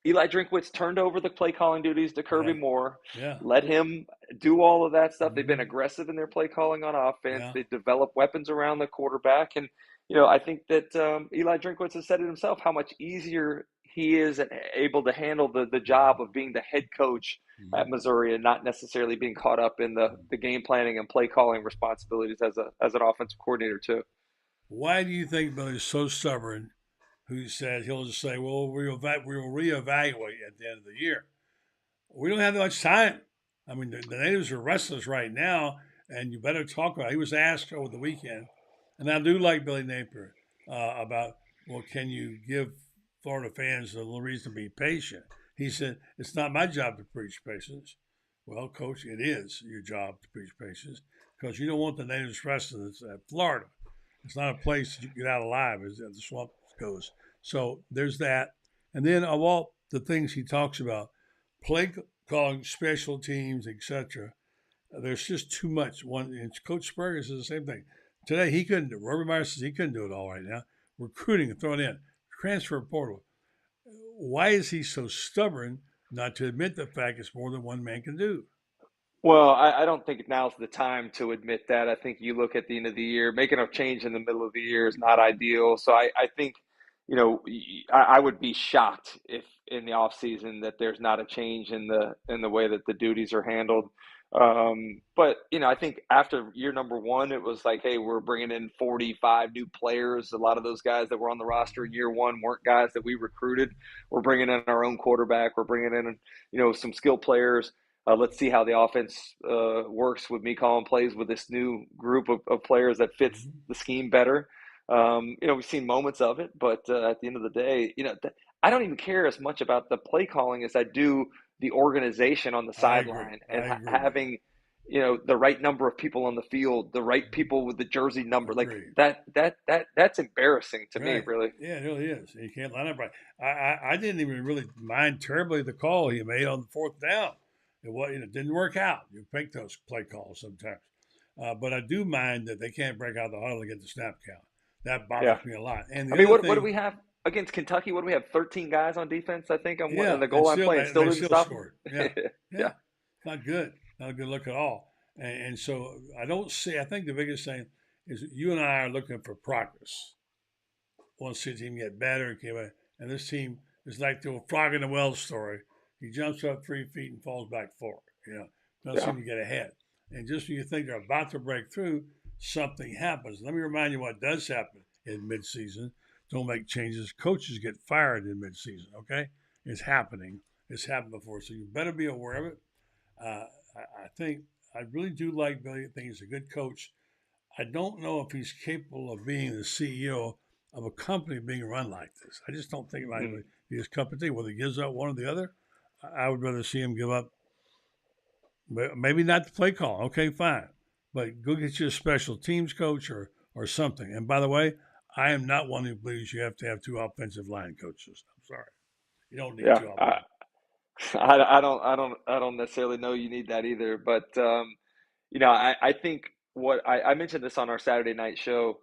Eli Drinkwitz turned over the play calling duties to Kirby Moore. Yeah. Let him do all of that stuff. They've been aggressive in their play calling on offense. Yeah. They developed weapons around the quarterback, and I think that Eli Drinkwitz has said it himself how much easier he is able to handle the job of being the head coach at Missouri and not necessarily being caught up in the game planning and play calling responsibilities as an offensive coordinator too. Why do you think Billy's so stubborn? Who said he'll just say, "Well, we will reevaluate at the end of the year." We don't have that much time. I mean, the natives are restless right now, and you better talk about it. He was asked over the weekend, and I do like Billy Napier about, well, can you give Florida fans a little reason to be patient? He said, it's not my job to preach patience. Well, Coach, it is your job to preach patience because you don't want the natives restless at Florida. It's not a place you get out alive, as the swamp goes. So there's that. And then of all the things he talks about, play calling, special teams, etc. There's just too much. And Coach Spurrier says the same thing. Today he couldn't do. Robert Meyer says he couldn't do it all right now. Recruiting and throwing in transfer portal. Why is he so stubborn not to admit the fact it's more than one man can do? Well, I don't think now's the time to admit that. I think you look at the end of the year, making a change in the middle of the year is not ideal. So I think, I would be shocked if in the off season that there's not a change in the way that the duties are handled. But I think after year number one, it was like, hey, we're bringing in 45 new players. A lot of those guys that were on the roster in year one weren't guys that we recruited. We're bringing in our own quarterback. We're bringing in, some skill players. Let's see how the offense works with me calling plays with this new group of players that fits the scheme better. We've seen moments of it, but at the end of the day, I don't even care as much about the play calling as I do the organization on the sideline and having, the right number of people on the field, the right people with the jersey number. Like that's embarrassing to me, really. Yeah, it really is. You can't line up right. I didn't even really mind terribly the call he made on the fourth down. It didn't work out. You make those play calls sometimes. But I do mind that they can't break out the huddle and get the snap count. That bothers me a lot. And what do we have against Kentucky? What do we have? 13 guys on defense, I think, on the goal line play. And still didn't stop. Scored. Yeah. Not good. Not a good look at all. And so I think the biggest thing is you and I are looking for progress. Want to see the team get better. And this team is like the frog in the well story. He jumps up 3 feet and falls back 4. Doesn't seem to get ahead. And just when you think they're about to break through, something happens. Let me remind you what does happen in midseason. Don't make changes. Coaches get fired in midseason, okay? It's happening. It's happened before, so you better be aware of it. I really do like Billy. I think he's a good coach. I don't know if he's capable of being the CEO of a company being run like this. I just don't think it might be his cup of tea. Whether he gives up one or the other, I would rather see him give up. Maybe not the play call. Okay, fine. But go get you a special teams coach or something. And by the way, I am not one who believes you have to have 2 offensive line coaches. I'm sorry. You don't need 2 offensive. I don't necessarily know you need that either. But, I think I mentioned this on our Saturday night show.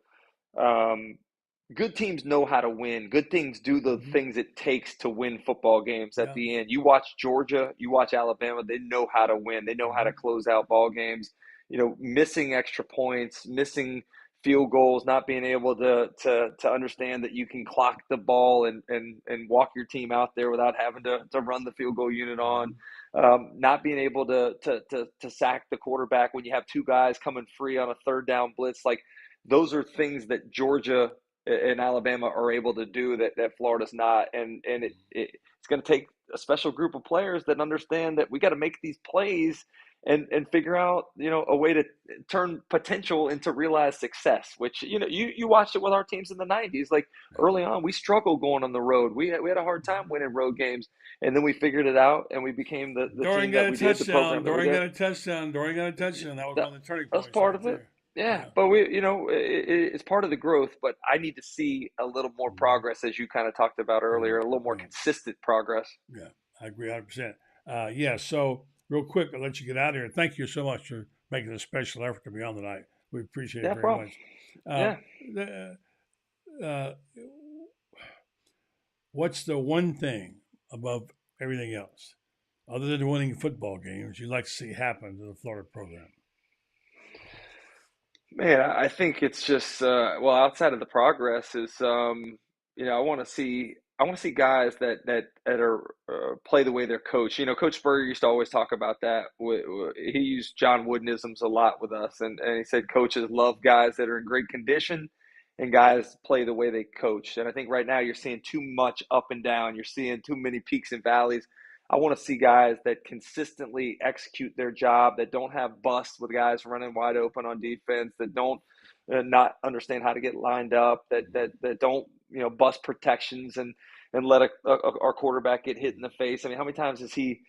Good teams know how to win. Good teams do the things it takes to win football games at the end. You watch Georgia, you watch Alabama, they know how to win. They know how to close out ball games. Missing extra points, missing field goals, not being able to understand that you can clock the ball and walk your team out there without having to run the field goal unit on. Not being able to sack the quarterback when you have 2 guys coming free on a third down blitz. Like those are things that Georgia and Alabama are able to do that Florida's not. And it's going to take a special group of players that understand that we got to make these plays and figure out, a way to turn potential into realized success, which, you watched it with our teams in the 90s. Like early on, we struggled going on the road. We had a hard time winning road games, and then we figured it out and we became the team that we did. Doering got a touchdown. That was one of the turning points. That's part of it. Yeah, but it's part of the growth, but I need to see a little more progress, as you kind of talked about earlier, a little more consistent progress. Yeah, I agree 100%. So real quick, I'll let you get out of here. Thank you so much for making a special effort to be on tonight. We appreciate it very much. What's the one thing above everything else, other than winning football games, you'd like to see happen to the Florida program? Man, I think it's just outside of the progress is I want to see guys that are play the way they're coached. Coach Spurrier used to always talk about that. He used John Woodenisms a lot with us, and he said coaches love guys that are in great condition and guys play the way they coach. And I think right now you're seeing too much up and down. You're seeing too many peaks and valleys. I want to see guys that consistently execute their job, that don't have busts with guys running wide open on defense, that don't not understand how to get lined up, that don't bust protections and let our quarterback get hit in the face. I mean, how many times has he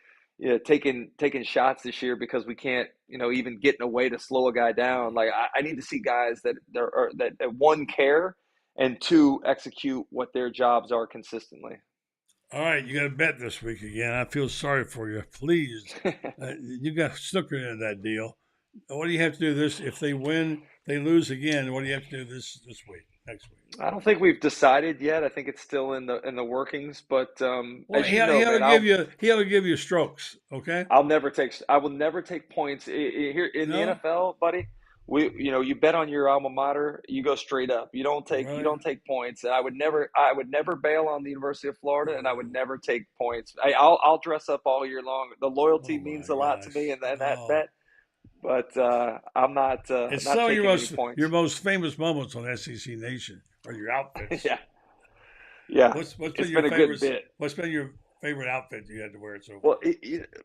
taking shots this year because we can't, even getting a way to slow a guy down. Like I need to see guys that one, care, and two, execute what their jobs are consistently. All right, you got to bet this week again. I feel sorry for you. Please, you got snookered into that deal. What do you have to do this if they win? They lose again. What do you have to do this week? Next week? I don't think we've decided yet. I think it's still in the workings. But well, as you know, he ought to give you strokes. Okay. I will never take points here in the NFL, buddy. You bet on your alma mater. You go straight up. You don't take points. I would never bail on the University of Florida, and I would never take points. I'll dress up all year long. The loyalty means a lot to me, and that bet. But I'm not. It's not some of your most famous moments on SEC Nation or your outfits. Yeah. What's been it's your been a favorite? good bit. What's been your favorite outfit you had to wear so far? Well,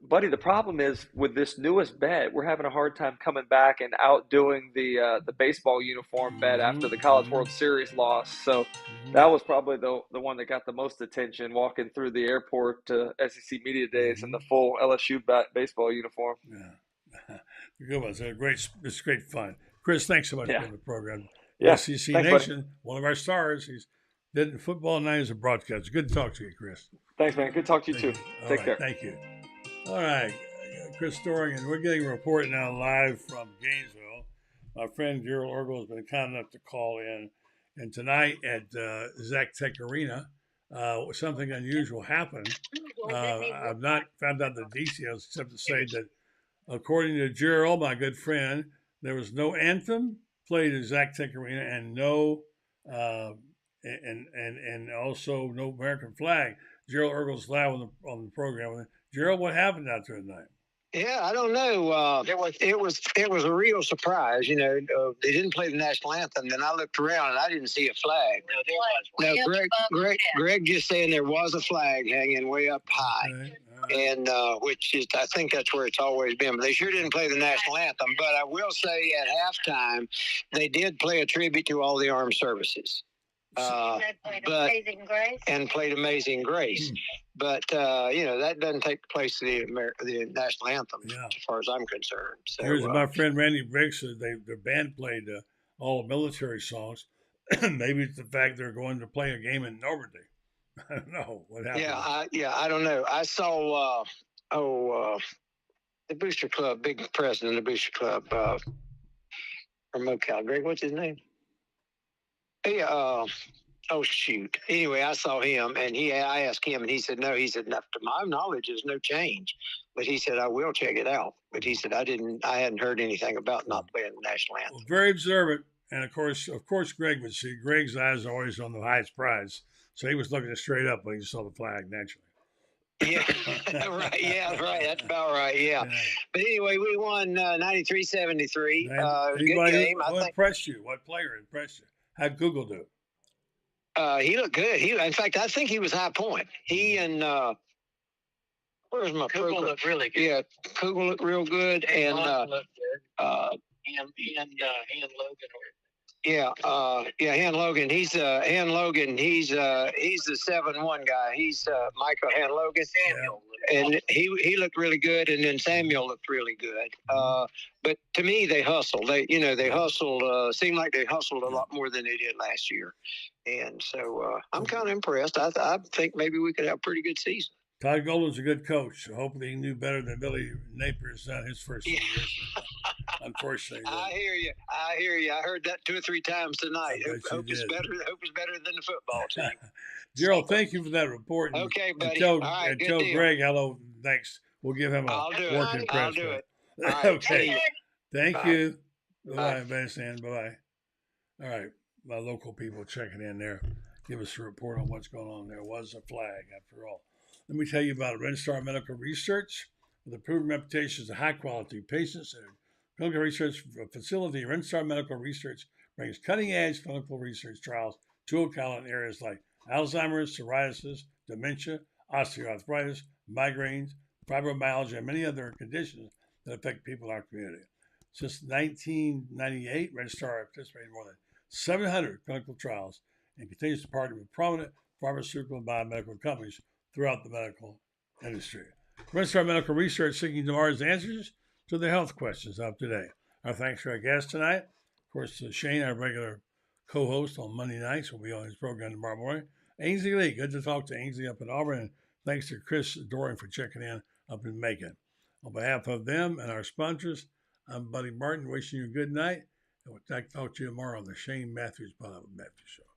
buddy, the problem is with this newest bet, we're having a hard time coming back and outdoing the baseball uniform bet after the College World Series loss. So that was probably the one that got the most attention. Walking through the airport to SEC Media Days in the full LSU baseball uniform. Yeah. Good ones. It's great fun. Chris, thanks so much for the program. Yeah. SEC Thanks, Nation, buddy. one of our stars. He's did football, now he's a broadcaster. Good to talk to you, Chris. Thanks, man. Good to talk to you, too. Take care. Thank you. All right. Chris Doering, and we're getting a report now live from Gainesville. My friend Gerald Orgel has been kind enough to call in. And tonight at Zach Tech Arena, something unusual happened. I've not found out the details except to say that according to Gerald, my good friend, there was no anthem played at Zach Tech Arena and no and also no American flag. Gerald Orgel's live on the program. Gerald, what happened out there tonight? Yeah, I don't know. It was a real surprise. They didn't play the national anthem. Then I looked around and I didn't see a flag. No, Greg just saying there was a flag hanging way up high. Okay. And which is, I think that's where it's always been. But they sure didn't play the national anthem. But I will say at halftime, they did play a tribute to all the armed services. Amazing Grace. And played Amazing Grace. But, that doesn't take the place of the national anthem as far as I'm concerned. So, here's my friend Randy Briggs. Their band played all military songs. Maybe it's the fact they're going to play a game in Normandy. I don't know what happened. I don't know. I saw, the Booster Club, big president of the Booster Club from OCal. Greg, what's his name? Hey, oh shoot. Anyway, I saw him and I asked him and he said, no, he said, to my knowledge, there's no change. But he said, I will check it out. But he said, I hadn't heard anything about not playing the national anthem. Well, very observant. And of course, Greg would see. Greg's eyes are always on the highest prize. So he was looking straight up when he saw the flag naturally. Yeah, right. Yeah, right. That's about right. Yeah. But anyway, we won 93-73. Good game. What impressed you? What player impressed you? How'd Google do? He looked good. In fact, I think he was high point. He and where's my Kugel looked really good. Yeah, Kugel looked real good, and looked good. Han Logan. Yeah, Han Logan. He's Han Logan. He's the 7-1 guy. He's Michael Han Logan. Samuel. And he looked really good, and then Samuel looked really good. But to me, they hustled. They hustled. Seemed like they hustled a lot more than they did last year. And so I'm kind of impressed. I think maybe we could have a pretty good season. Todd Golden's a good coach. So hopefully he knew better than Billy Napier's not his first year. Unfortunately. I hear you. I heard that 2 or 3 times tonight. Hope it's better than the football team. Gerald, thank you for that report. Okay, buddy. Tell Greg hello. Thanks. We'll give him a working press. I'll do it. Right, okay. Thank you. Bye-bye, Vincent. Bye-bye. All right. My local people checking in there. Give us a report on what's going on. There was a flag, after all. Let me tell you about Renstar Medical Research. With a proven reputation as a high-quality, patient-centered clinical research facility, Renstar Medical Research brings cutting-edge clinical research trials to Ocala in areas like Alzheimer's, psoriasis, dementia, osteoarthritis, migraines, fibromyalgia, and many other conditions that affect people in our community. Since 1998, Renstar has participated in more than 700 clinical trials and continues to partner with prominent pharmaceutical and biomedical companies throughout the medical industry. Rest of our medical research seeking tomorrow's answers to the health questions of today. Our thanks to our guest tonight. Of course, Shane, our regular co-host on Monday nights, will be on his program tomorrow morning. Ainslie Lee, good to talk to Ainslie up in Auburn. And thanks to Chris Doering for checking in up in Macon. On behalf of them and our sponsors, I'm Buddy Martin, wishing you a good night. And we'll talk to you tomorrow on the Shane Matthews Bob Matthews Show.